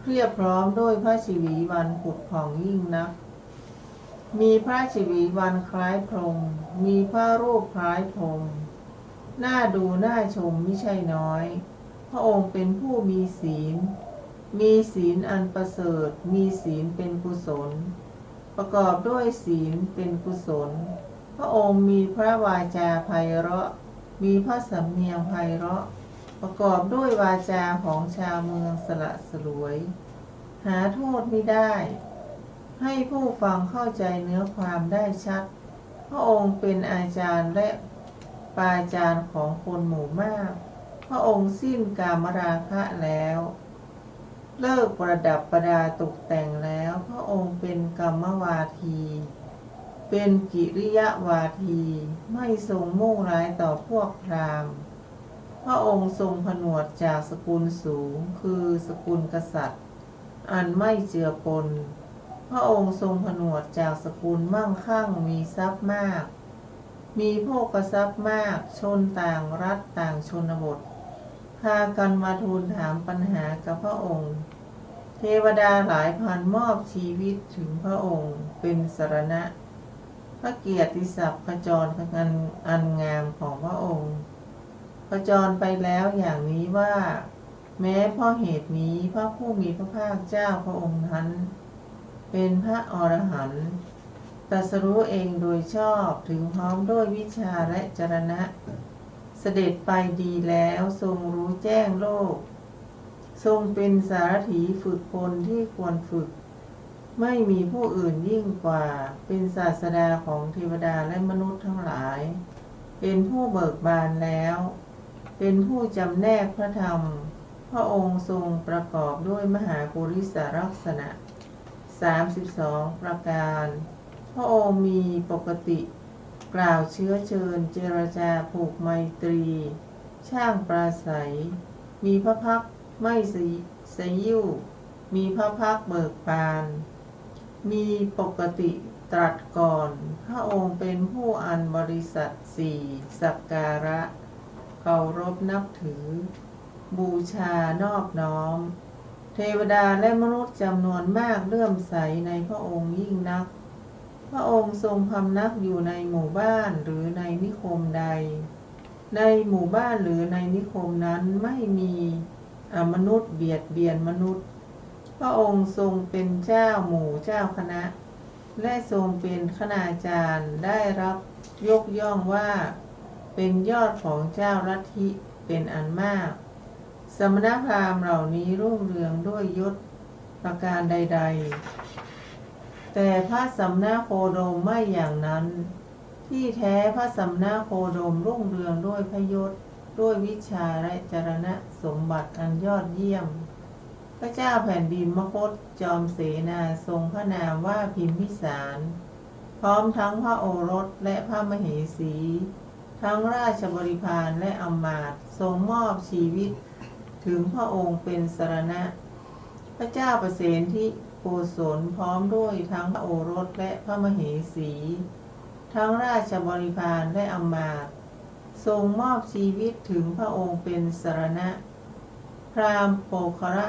Speaker 3: เพียบพร้อมด้วยพระชวีวันผุดผ่องยิ่งนักมีพระชวีวันคล้ายพรหมมีพระรูปคล้ายพรหมน่าดูน่าชมมิใช่น้อยพระองค์เป็นผู้มีศีลอันประเสริฐมีศีลเป็นกุศลประกอบด้วยศีลเป็นกุศลพระองค์มีพระวาจาไพเราะมีพระสำเนียงไพเราะประกอบด้วยวาจาของชาวเมืองสละสลวยหาโทษไม่ได้ให้ผู้ฟังเข้าใจเนื้อความได้ชัดพระองค์เป็นอาจารย์และปาจารย์ของคนหมู่มากพระองค์สิ้นกามราคะแล้วเลิกประดับประดาตกแต่งแล้วพระองค์เป็นกรรมวาทีเป็นกิริยาวาทีไม่ทรงมุ่งร้ายต่อพวกพราหมณ์พระองค์ทรงผนวดจากสกุลสูงคือสกุลกษัตริย์อันไม่เจือปนพระองค์ทรงผนวดจากสกุลมั่งคั่งมีทรัพย์มากมีโภคทรัพย์มากชนต่างรัฐต่างชนบทพากันมาทูลถามปัญหากับพระองค์เทวดาหลายพันมอบชีวิตถึงพระองค์เป็นสรณะพระเกียรติศัพท์ขจรอันงามของพระองค์ขจรไปแล้วอย่างนี้ว่าแม้เพราะเหตุนี้พระผู้มีพระภาคเจ้าพระองค์นั้นเป็นพระอรหันต์ตรัสรู้เองโดยชอบถึงพร้อมด้วยวิชาและจรณะเสด็จไปดีแล้วทรงรู้แจ้งโลกทรงเป็นสารถีฝึกคนที่ควรฝึก ไม่มีผู้อื่นยิ่งกว่าเป็นศาสดาของเทวดาและมนุษย์ทั้งหลายเป็นผู้เบิกบานแล้วเป็นผู้จำแนกพระธรรมพระองค์ทรงประกอบด้วยมหาปุริสลักษณะ32ประการพระองค์มีปกติกล่าวเชื้อเชิญเจรจาผูกไมตรีช่างปราศัยมีพระพักตร์ไม่สยิวมีพระพักตร์เบิกบานมีปกติตรัสก่อนพระองค์เป็นผู้อันบริสัทธิ์สี่สักการะเคารพนับถือบูชานอบน้อมเทวดาและมนุษย์จำนวนมากเลื่อมใสในพระองค์ยิ่งนักพระองค์ทรงพำนักอยู่ในหมู่บ้านหรือในนิคมใดในหมู่บ้านหรือในนิคมนั้นไม่มีมนุษย์เบียดเบียนมนุษย์พระองค์ทรงเป็นเจ้าหมู่เจ้าคณะและทรงเป็นคณาจารย์ได้รับยกย่องว่าเป็นยอดของเจ้าลัทธิเป็นอันมากสมณพราหมณ์เหล่านี้รุ่งเรืองด้วยยศประการใดๆแต่พระสัมมาโคดมไม่อย่างนั้นที่แท้พระสัมมาโคดมรุ่งเรืองด้วยพระยศด้วยวิชาและจรณะสมบัติอันยอดเยี่ยมพระเจ้าแผ่นดินมคธจอมเสนาทรงพระนามว่าพิมพิสารพร้อมทั้งพระโอรสและพระมเหสีทั้งราชบริพารและอำมาตย์ทรงมอบชีวิตถึงพระองค์เป็นสรณะพระเจ้าประเสนทิโกศลพร้อมด้วยทั้งพระโอรสและพระมเหสีทั้งราชบริพารและอำมาตย์ทรงมอบชีวิตถึงพระองค์เป็นสรณะพราหมณ์โปคร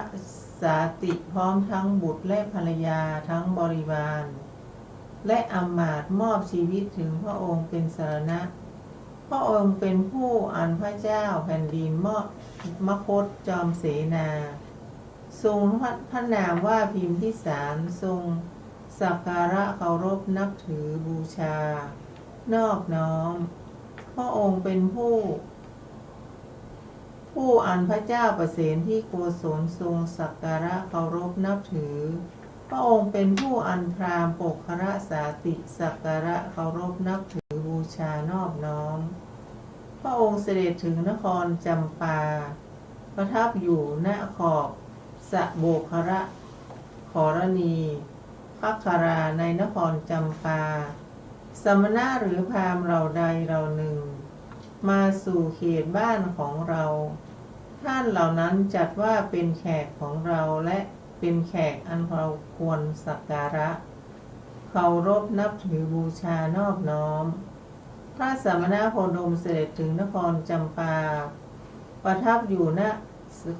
Speaker 3: สาติพร้อมทั้งบุตรและภรรยาทั้งบริวารและอำมาตย์มอบชีวิตถึงพระองค์เป็นสรณะพระองค์เป็นผู้อันพระเจ้าแผ่นดินมคธจอมเสนาทรงพระนามว่าพิมพิสารทรงสักการะเคารพนับถือบูชานอบน้อมพระองค์เป็นผู้อันพระเจ้าประเสนที่โกศลทรงสักการะเคารพนับถือพระองค์เป็นผู้อันพราหมณ์ปกครสาติสักการะเคารพนับถือบูชานอบน้อมพระองค์เสด็จถึงนครจำปาประทับอยู่ณขอบสะโบกระขรณีภักคราในนครจำปาสมณะหรือพราหมณ์เราใดเราหนึ่งมาสู่เขตบ้านของเราท่านเหล่านั้นจัดว่าเป็นแขกของเราและเป็นแขกอันเราควรสักการะเคารพนับถือบูชานอบน้อมพระสมณโคดมเสด็จถึงนครจำปาประทับอยู่ณ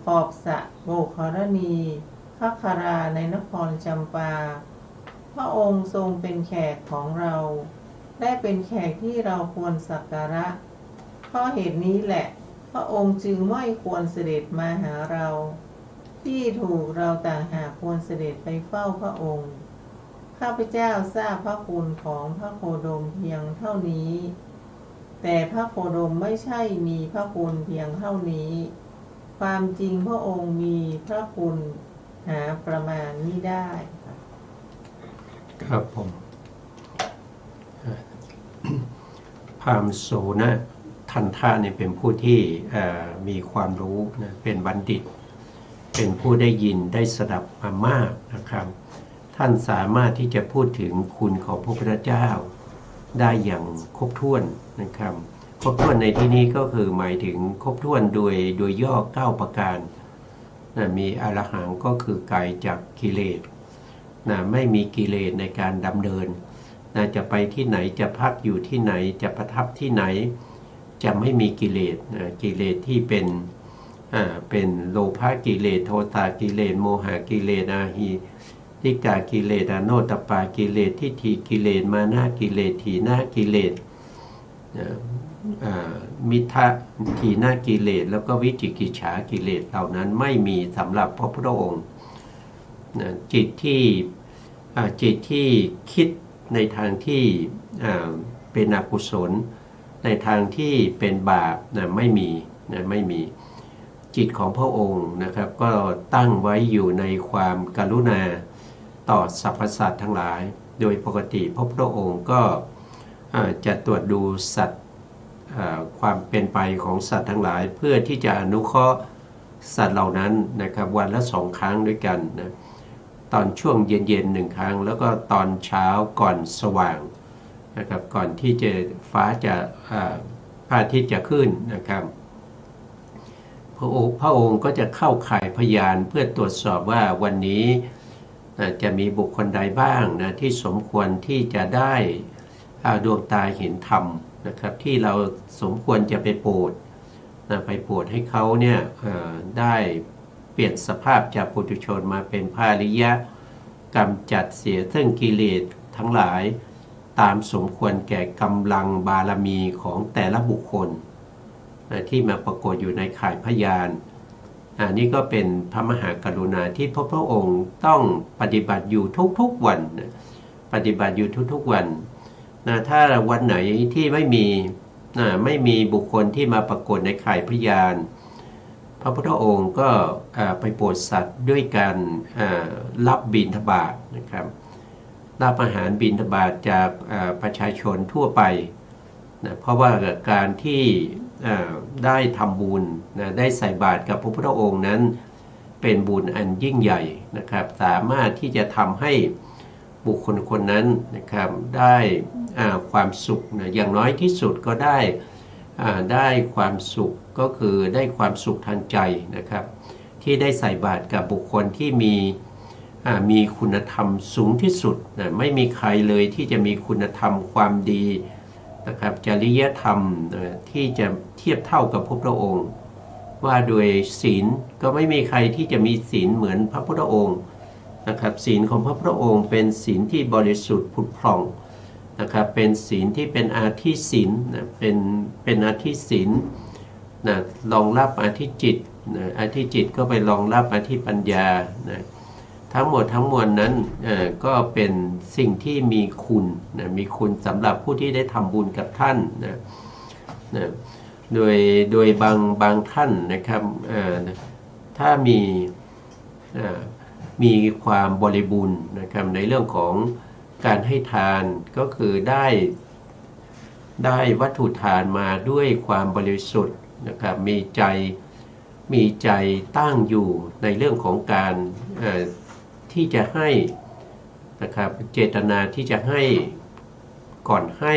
Speaker 3: ขอบสะโบกรณีภักคราในนครจำปาพระองค์ทรงเป็นแขกของเราและเป็นแขกที่เราควรสักการะเพราะเหตุนี้แหละพระองค์จึงไม่ควรเสด็จมาหาเราที่ถูกเราต่างหากควรเสด็จไปเฝ้าพระองค์ข้าพเจ้าทราบพระคุณของพระโคดมเพียงเท่านี้แต่พระโคดมไม่ใช่มีพระคุณเพียงเท่านี้ความจริงพระองค์มีพระคุณหาประมาณมิได้
Speaker 2: ครับผมพราหมณ์โสนทันทะเนี่ยเป็นผู้ที่มีความรู้นะเป็นบัณฑิตเป็นผู้ได้ยินได้สดับมามากนะครับท่านสามารถที่จะพูดถึงคุณของพระพุทธเจ้าได้อย่างครบถ้วนนะครับครบถ้วนในที่นี้ก็คือหมายถึงครบถ้วนโดยย่อ9ประการนะมีอรหังก็คือไกลจากกิเลสนะไม่มีกิเลสในการดำเนินนะจะไปที่ไหนจะพักอยู่ที่ไหนจะประทับที่ไหนจะไม่มีกิเลสนะกิเลสที่เป็นโลภะกิเลสโทสะกิเลสโมหะกิเลสอาหิทิกากิเลสอโนตปากิเลสทิฏฐิกิเลสมานะกิเลสถีนะกิเลสมิทะถีนะกิเลสแล้วก็วิจิกิจฉากิเลสเหล่านั้นไม่มีสำหรับพระพุทธองค์จิตที่คิดในทางที่เป็นอกุศลในทางที่เป็นบาปไม่มีจิตของพระองค์นะครับก็ตั้งไว้อยู่ในความกรุณา ต่อสรรพสัตว์ทั้งหลายโดยปกติพระพุทธองค์ก็จะตรวจดูสัตว์ความเป็นไปของสัตว์ทั้งหลายเพื่อที่จะอนุเคราะห์สัตว์เหล่านั้นนะครับวันละ2 ครั้งด้วยกันนะตอนช่วงเย็นๆ1 ครั้งแล้วก็ตอนเช้าก่อนสว่างนะครับก่อนที่จะฟ้าจะพระอาทิตย์จะขึ้นนะครับพระองค์ก็จะเข้าข่ายพยานเพื่อตรวจสอบว่าวันนี้จะมีบุคคลใดบ้างนะที่สมควรที่จะได้ดวงตาเห็นธรรมนะครับที่เราสมควรจะไปโปรดให้เขาเนี่ยได้เปลี่ยนสภาพจากปุถุชนมาเป็นพระอริยะกำจัดเสียซึ่งกิเลสทั้งหลายตามสมควรแก่กำลังบารมีของแต่ละบุคคลที่มาปรากฏอยู่ในข่ายพยานนี่ก็เป็นพระมหากรุณาที่พระองค์ต้องปฏิบัติอยู่ทุกๆวันปฏิบัติอยู่ทุกๆวันถ้าวันไหนที่ไม่มีบุคคลที่มาปรากฏในข่ายพยานพระพุทธองค์ก็ไปโปรดสัตว์ด้วยการรับบิณฑบาตนะครับรับอาหารบิณฑบาตจากประชาชนทั่วไปนะเพราะว่าการที่ได้ทำบุญได้ใส่บาตรกับพระพุทธองค์นั้นเป็นบุญอันยิ่งใหญ่นะครับสามารถที่จะทำให้บุคคลคนนั้นนะครับได้ความสุขนะอย่างน้อยที่สุดก็ได้ความสุขก็คือได้ความสุขทางใจนะครับที่ได้ใส่บาตรกับบุคคลที่มีคุณธรรมสูงที่สุดนะไม่มีใครเลยที่จะมีคุณธรรมความดีนะครับจริยธรรมที่จะเทียบเท่ากับพระพุทธองค์ว่าโดยศีลก็ไม่มีใครที่จะมีศีลเหมือนพระพุทธองค์นะครับศีลของพระพุทธองค์เป็นศีลที่บริสุทธิ์ผุดผ่องนะครับเป็นศีลที่เป็นอาทิศีลนะเป็นอาทิศีลนะรองรับอาทิจิตนะอาทิจิตก็ไปรองรับอาทิปัญญานะทั้งหมดทั้งมวลนั้นก็เป็นสิ่งที่มีคุณนะมีคุณสำหรับผู้ที่ได้ทำบุญกับท่านนะโดยบางท่านนะครับถ้ามีความบริบูรณ์นะครับในเรื่องของการให้ทานก็คือได้วัตถุทานมาด้วยความบริสุทธิ์นะครับมีใจตั้งอยู่ในเรื่องของการที่จะให้นะครับเจตนาที่จะให้ก่อนให้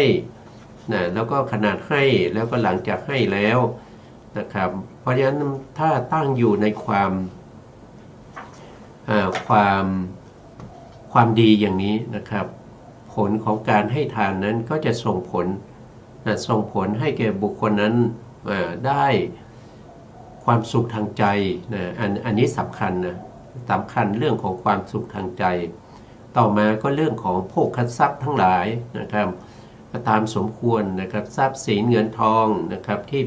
Speaker 2: นะแล้วก็ขนาดให้แล้วก็หลังจากให้แล้วนะครับเพราะฉะนั้นถ้าตั้งอยู่ในความดีอย่างนี้นะครับผลของการให้ทานนั้นก็จะส่งผลให้แก่บุคคลนั้นได้ความสุขทางใจนะอันนี้สำคัญเรื่องของความสุขทางใจต่อมาก็เรื่องของโภคทรัพย์ทั้งหลายนะครับตามสมควรนะครับทรัพย์สินเงินทองนะครับที่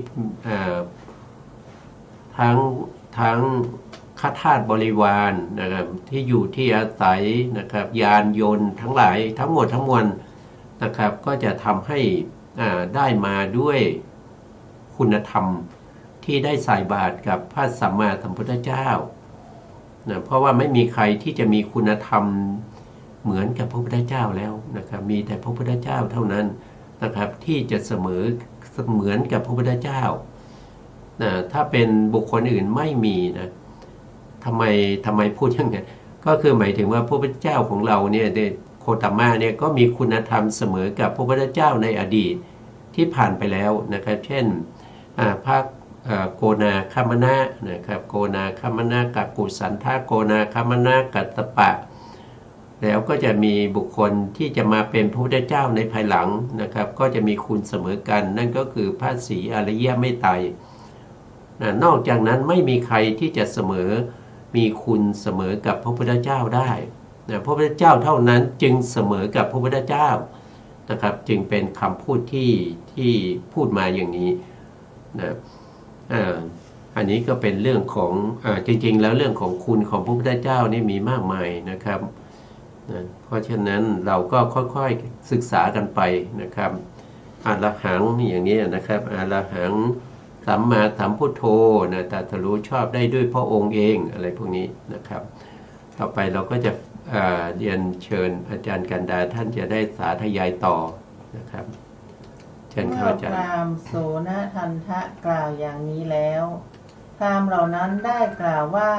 Speaker 2: ทั้งข้าทาสบริวารนะครับที่อยู่ที่อาศัยนะครับยานยนต์ทั้งหลายทั้งหมดทั้งมวลนะครับก็จะทำให้ได้มาด้วยคุณธรรมที่ได้ใส่บาตรกับพระสัมมาสัมพุทธเจ้านะเพราะว่าไม่มีใครที่จะมีคุณธรรมเหมือนกับพระพุทธเจ้าแล้วนะครับมีแต่พระพุทธเจ้าเท่านั้นนะครับที่จะเสมอกับพระพุทธเจ้านะถ้าเป็นบุคคลอื่นไม่มีนะทำไมพูดอย่างนั้นก็คือหมายถึงว่าพระพุทธเจ้าของเราเนี่ยโคตมะเนี่ยก็มีคุณธรรมเสมอกับพระพุทธเจ้าในอดีตที่ผ่านไปแล้วนะครับเช่นพระโกนาคัมมนะนะครับโกนาคัมมนะกักุสันทะโกนาคัมมนะกัตตปะแล้วก็จะมีบุคคลที่จะมาเป็นพระพุทธเจ้าในภายหลังนะครับก็จะมีคุณเสมอกันนั่นก็คือพระศรีอริยเมตไตรนอกจากนั้นไม่มีใครที่จะมีคุณเสมอกับพระพุทธเจ้าได้พระพุทธเจ้าเท่านั้นจึงเสมอกับพระพุทธเจ้านะครับจึงเป็นคำพูดที่พูดมาอย่างนี้นะอันนี้ก็เป็นเรื่องของจริงๆแล้วเรื่องของคุณของพระพุทธเจ้านี่มีมากมายนะครับนะเพราะฉะนั้นเราก็ค่อยๆศึกษากันไปนะครับอรหังอย่างนี้นะครับอรหังสัมมาสัมพุทโธนะตรัสรู้ชอบได้ด้วยพระองค์เองอะไรพวกนี้นะครับ ต่อไปเราก็จะเรียนเชิญอาจารย์กันดาท่านจะได้สาธยายต่อนะครับเชิญครับ
Speaker 3: เมื่อ
Speaker 2: อาจาร
Speaker 3: พ
Speaker 2: ย์
Speaker 3: ราหมณ์โสนทันทะกล่าวอย่างนี้แล้วพราหมณ์เหล่านั้นได้กล่าวว่า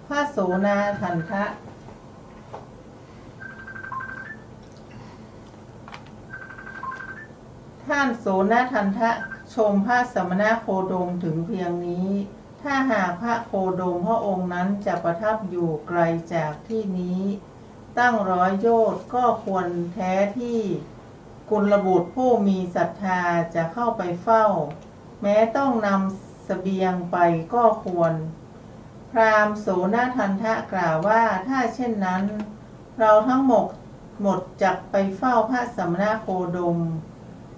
Speaker 3: พระโสนทันทะท่านโสนทันทะชมพระสมณโคดมถึงเพียงนี้ถ้าหากพระโคดมพระองค์นั้นจะประทับอยู่ไกลจากที่นี้ตั้ง100 โยชน์ก็ควรแท้ที่กุลบุตรผู้มีศรัทธาจะเข้าไปเฝ้าแม้ต้องนำเสบียงไปก็ควรพราหมณ์โสนทันทะกล่าวว่าถ้าเช่นนั้นเราทั้งหมดจักไปเฝ้าพระสมณโคดม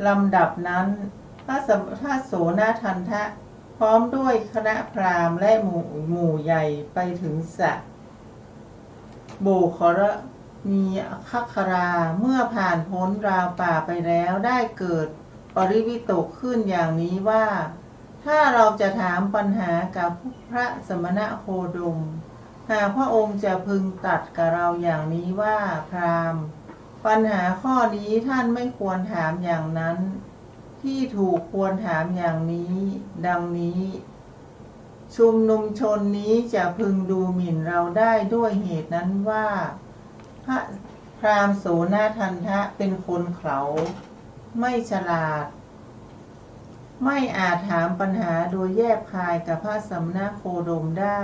Speaker 3: ลำดับนั้นพระโสนทันทะพร้อมด้วยคณะพราหมณ์และหมู่ใหญ่ไปถึงสระโบครณีคัคคราเมื่อผ่านพ้นราวป่าไปแล้วได้เกิดปริวิตกขึ้นอย่างนี้ว่าถ้าเราจะถามปัญหากับพระสมณโคดมหากพระองค์จะพึงตรัสกับเราอย่างนี้ว่าพราหมณ์ปัญหาข้อนี้ท่านไม่ควรถามอย่างนั้นที่ถูกควรถามอย่างนี้ดังนี้ชุมนุมชนนี้จะพึงดูหมิ่นเราได้ด้วยเหตุนั้นว่าพระพราหมณ์โสนทันทะเป็นคนเขลาไม่ฉลาดไม่อาจถามปัญหาโดยแยบคายกับพระสมณโคดมได้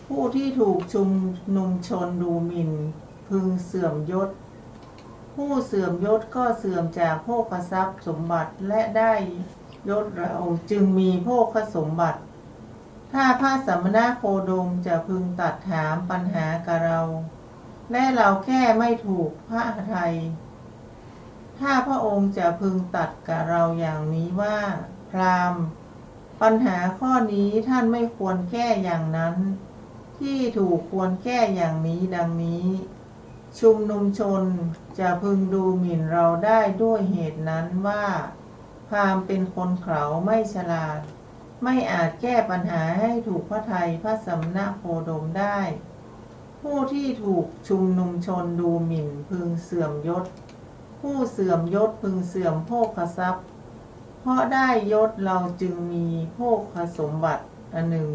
Speaker 3: ผู้ที่ถูกชุมนุมชนดูหมิ่นพึงเสื่อมยศผู้เสื่อมยศก็เสื่อมจากโภคทรัพย์สมบัติและได้ยศเราจึงมีโภคสมบัติถ้าพระสมณโคดมจะพึงตรัสถามปัญหากับเราและเราแก้ไม่ถูกพระทัยถ้าพระองค์จะพึงตรัสกับเราอย่างนี้ว่าพราหมณ์ปัญหาข้อนี้ท่านไม่ควรแก้อย่างนั้นที่ถูกควรแก้อย่างนี้ดังนี้ชุมนุมชนจะพึงดูหมิ่นเราได้ด้วยเหตุนั้นว่าพราหมณ์เป็นคนเขลาไม่ฉลาดไม่อาจแก้ปัญหาให้ถูกพระทัยพระสมณโคดมได้ผู้ที่ถูกชุมนุมชนดูหมิ่นพึงเสื่อมยศผู้เสื่อมยศพึงเสื่อมโภคทรัพย์เพราะได้ยศเราจึงมีโภคสมบัติอันหนึ่ง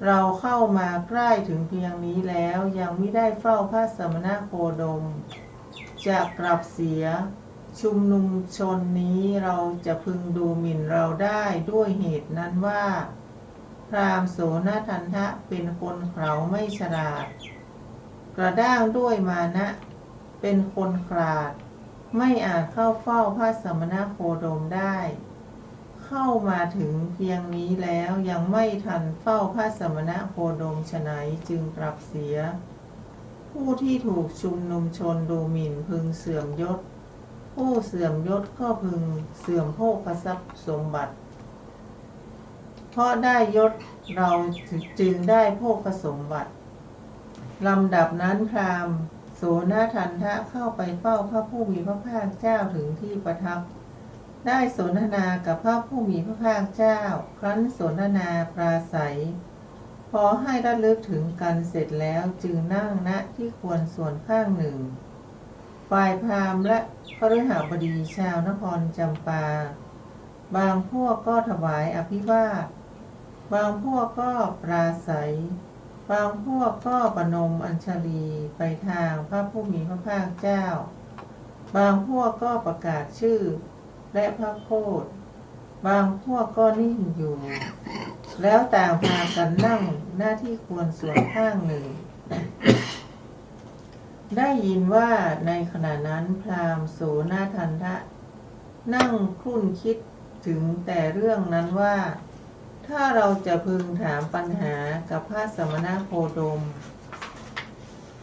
Speaker 3: เราเข้ามาใกล้ถึงเพียงนี้แล้วยังไม่ได้เฝ้าพระสมณโคดมจะกลับเสียชุมนุมชนนี้เราจะพึงดูหมิ่นเราได้ด้วยเหตุนั้นว่าพราหมณ์โสนทันทะเป็นคนเขลาไม่ฉลาดกระด้างด้วยมานะเป็นคนขลาดไม่อาจเข้าเฝ้าพระสมณโคดมได้เข้ามาถึงเพียงนี้แล้วยังไม่ทันเฝ้าพระสมณโคดมฉะไหนจึงกลับเสียผู้ที่ถูกชุมนุมชนดูหมิ่นพึงเสื่อมยศผู้เสื่อมยศก็พึงเสื่อมโภคทรัพย์สมบัติเพราะได้ยศเราจึงได้โภคสมบัติลำดับนั้นพราหมณ์โสนทันทะเข้าไปเฝ้าพระผู้มีพระภาคเจ้าถึงที่ประทับได้สนทนากับพระผู้มีพระภาคเจ้าครั้นสนทนาปราศัยพอให้ระลึกถึงกันเสร็จแล้วจึงนั่งณที่ควรส่วนข้างหนึ่งฝ่ายพราหมณ์และคฤหบดีชาวนครจำปาบางพวกก็ถวายอภิวาทบางพวกก็ปราศัยบางพวกก็ประนมอัญชลีไปทางพระผู้มีพระภาคเจ้าบางพวกก็ประกาศชื่อและพระโคดบางพวกก็นิ่งอยู่แล้วต่างพากันนั่งหน้าที่ควรส่วนข้างหนึ่งได้ยินว่าในขณะนั้นพราหมณ์โสนทันทะนั่งครุ่นคิดถึงแต่เรื่องนั้นว่าถ้าเราจะพึงถามปัญหากับพระสมณโคดม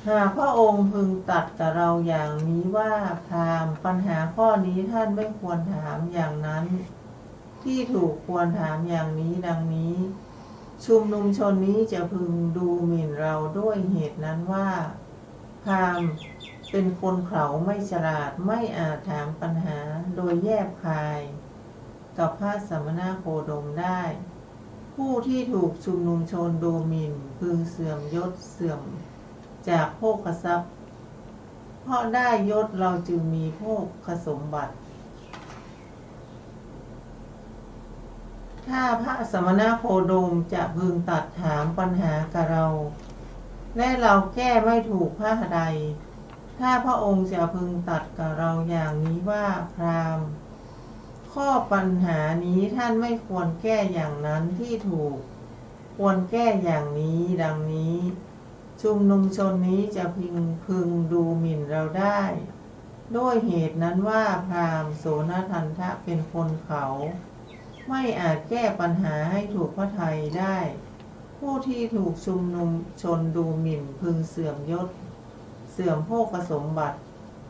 Speaker 3: หากพระองค์พึงตรัสกับเราอย่างนี้ว่าพราหมณ์ปัญหาข้อนี้ท่านไม่ควรถามอย่างนั้นที่ถูกควรถามอย่างนี้ดังนี้ชุมนุมชนนี้จะพึงดูหมิ่นเราด้วยเหตุนั้นว่าพราหมณ์เป็นคนเขลาไม่ฉลาดไม่อาจถามปัญหาโดยแยบคายกับพระสมณโคดมได้ ผู้ที่ถูกชุมนุมชนดูหมิ่นพึงเสื่อมยศเสื่อมจากโภคทรัพย์เพราะได้ยศเราจึงมีโภคสมบัติถ้าพระสมณโคดมจะพึงตัดถามปัญหากับเราและเราแก้ไม่ถูกพระใดถ้าพระองค์จะพึงตัดกับเราอย่างนี้ว่าพราหมณ์ข้อปัญหานี้ท่านไม่ควรแก้อย่างนั้นที่ถูกควรแก้อย่างนี้ดังนี้ชุมนุมชนนี้จะพึงดูหมิ่นเราได้ด้วยเหตุนั้นว่าพราหมณ์โสนทันทะเป็นคนเขาไม่อาจแก้ปัญหาให้ถูกพระทัยได้ผู้ที่ถูกชุมนุมชนดูหมิ่นพึงเสื่อมยศเสื่อมโภคสมบัติ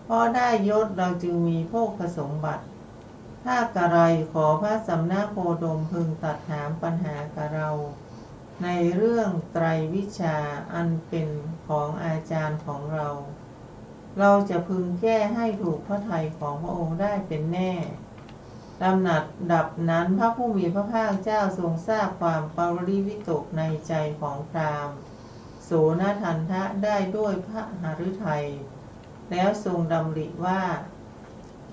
Speaker 3: เพราะได้ยศเราจึงมีโภคสมบัติถ้ากระไรขอพระสมณโคดมพึงตัดถามปัญหากับเราในเรื่องไตรวิชาอันเป็นของอาจารย์ของเราเราจะพึงแก้ให้ถูกพระทัยของพระองค์ได้เป็นแน่ลำดับนั้นพระผู้มีพระภาคเจ้าทรงทราบความปริวิตกในใจของพราหมณ์โสนทันทะได้ด้วยพระหฤทัยแล้วทรงดำริว่า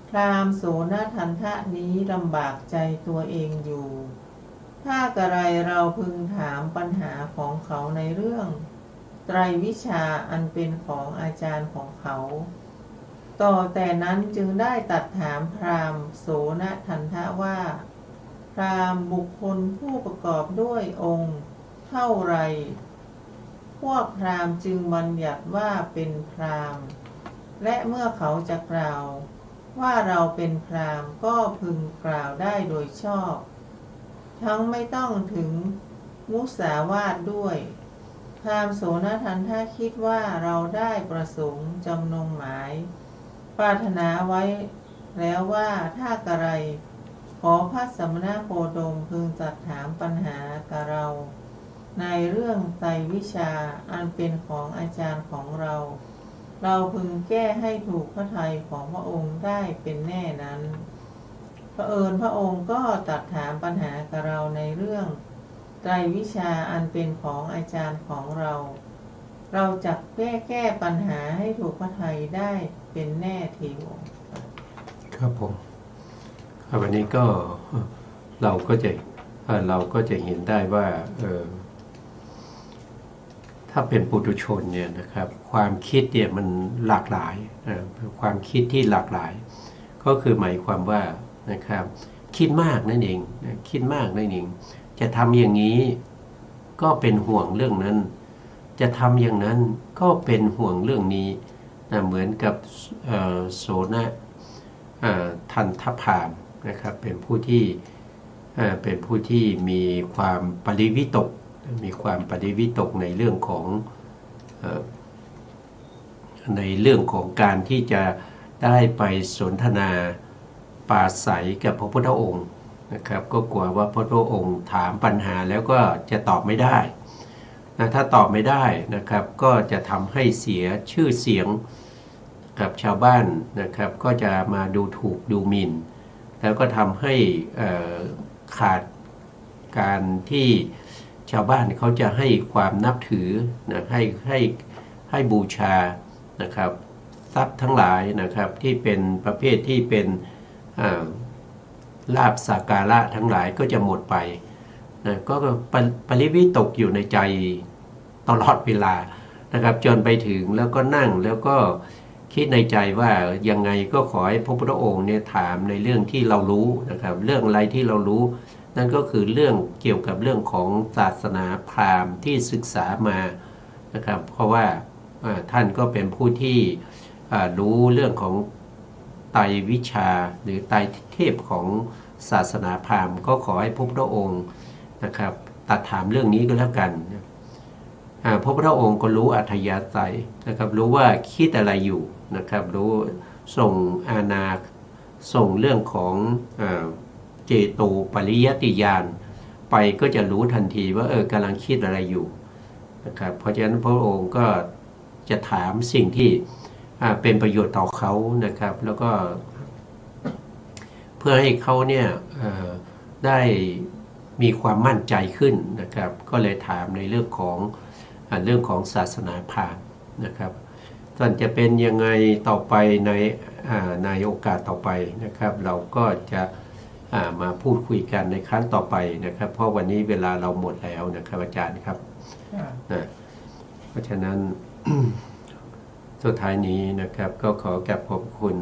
Speaker 3: พราหมณ์โสนทันทะนี้ลำบากใจตัวเองอยู่ถ้ากระไรเราพึงถามปัญหาของเขาในเรื่องไตรวิชาอันเป็นของอาจารย์ของเขาต่อแต่นั้นจึงได้ตัดถามพราหมณ์โสนทันทะว่าพราหมณ์บุคคลผู้ประกอบด้วยองค์เท่าไรพวกพราหมณ์จึงบัญญัติว่าเป็นพราหมณ์และเมื่อเขาจะกล่าวว่าเราเป็นพราหมณ์ก็พึงกล่าวได้โดยชอบทั้งไม่ต้องถึงมุสาวาทด้วยพราหมณ์โสนทันทะคิดว่าเราได้ประสงค์จำนงหมายปรารถนาไว้แล้วว่าถ้ากระไรขอพระสมณโคดมพึงตรัสถามปัญหากับเราในเรื่องไตรวิชาอันเป็นของอาจารย์ของเราเราพึงแก้ให้ถูกพระทัยของพระองค์ได้เป็นแน่นั้นเผอิญพระองค์ก็ตรัสถามปัญหากับเราในเรื่องไตรวิชาอันเป็นของอาจารย์ของเราจะแก้ปัญหาให้ถูกพระทัยได้เป็นแน่ทีเดียว
Speaker 2: ครับผมวันนี้ก็เราก็จะเห็นได้ว่าถ้าเป็นปุถุชนเนี่ยนะครับความคิดเนี่ยมันหลากหลายความคิดที่หลากหลายก็คือหมายความว่านะครับคิดมากนั่นเองคิดมากนั่นเองจะทำอย่างนี้ก็เป็นห่วงเรื่องนั้นจะทำอย่างนั้นก็เป็นห่วงเรื่องนี้เหมือนกับโสนทันทพามนะครับเป็นผู้ที่มีความปริวิตกในเรื่องของการที่จะได้ไปสนทนาปราศัยกับพระพุทธองค์นะครับก็กลัวว่าพระพุทธองค์ถามปัญหาแล้วก็จะตอบไม่ได้นะถ้าตอบไม่ได้นะครับก็จะทำให้เสียชื่อเสียงกับชาวบ้านนะครับก็จะมาดูถูกดูหมิ่นแล้วก็ทำให้ขาดการที่ชาวบ้านเขาจะให้ความนับถือนะให้บูชานะครับทรัพย์ทั้งหลายนะครับที่เป็นประเภทที่เป็นลาภสักการะทั้งหลายก็จะหมดไปนะก็ปริวิตกอยู่ในใจตลอดเวลานะครับจนไปถึงแล้วก็นั่งแล้วก็คิดในใจว่ายังไงก็ขอให้พระพุทธองค์เนี่ยถามในเรื่องที่เรารู้นะครับเรื่องอะไรที่เรารู้นั่นก็คือเรื่องเกี่ยวกับเรื่องของศาสนาพราหมณ์ที่ศึกษามานะครับเพราะว่าท่านก็เป็นผู้ที่รู้เรื่องของไตรวิชาหรือไตรเทพของศาสนาพราหมณ์ก็ขอให้พระพุทธองค์นะครับตัดถามเรื่องนี้ก็แล้วกันพระพุทธองค์ก็รู้อัธยาศัยนะครับรู้ว่าคิดอะไรอยู่นะครับรู้ส่งอานาส่งเรื่องของเจโตปริยติญาณไปก็จะรู้ทันทีว่ากำลังคิดอะไรอยู่นะครับเพราะฉะนั้นพระองค์ก็จะถามสิ่งที่เป็นประโยชน์ต่อเขานะครับแล้วก็เพื่อให้เขาเนี่ยได้ มีความมั่นใจขึ้นนะครับก็เลยถามในเรื่องของศาสนาพราหมณ์นะครับส่วนจะเป็นยังไงต่อไปในโอกาสต่อไปนะครับเราก็จะมาพูดคุยกันในครั้งต่อไปนะครับเพราะวันนี้เวลาเราหมดแล้วนะครับอาจารย์ครับเพราะฉะนั้น สุดท้ายนี้นะครับก็ขอกราบขอบคุณ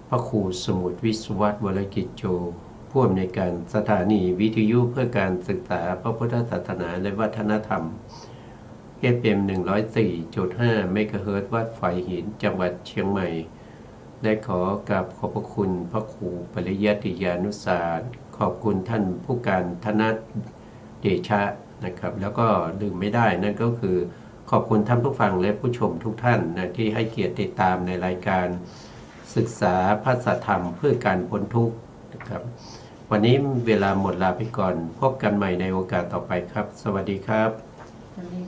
Speaker 2: พระครูสมุทรวิศวัตรวรกิจโจผู้อำนวยการสถานีวิทยุเพื่อการศึกษาพระพุทธศาสนาและวัฒนธรรม FM 104.5 เมกะเฮิรตซ์วัดฝายหินจังหวัดเชียงใหม่และขอกราบขอบพระคุณพระครูปริยัติยานุสาสขอบคุณท่านผู้การธนเดชะนะครับแล้วก็ลืมไม่ได้นั่นก็คือขอบคุณท่านผู้ฟังและผู้ชมทุกท่านนะที่ให้เกียรติติดตามในรายการศึกษาพระสัทธรรมเพื่อการพ้นทุกข์นะครับวันนี้เวลาหมดลาไปก่อนพบกันใหม่ในโอกาสต่อไปครับสวัสดีครับ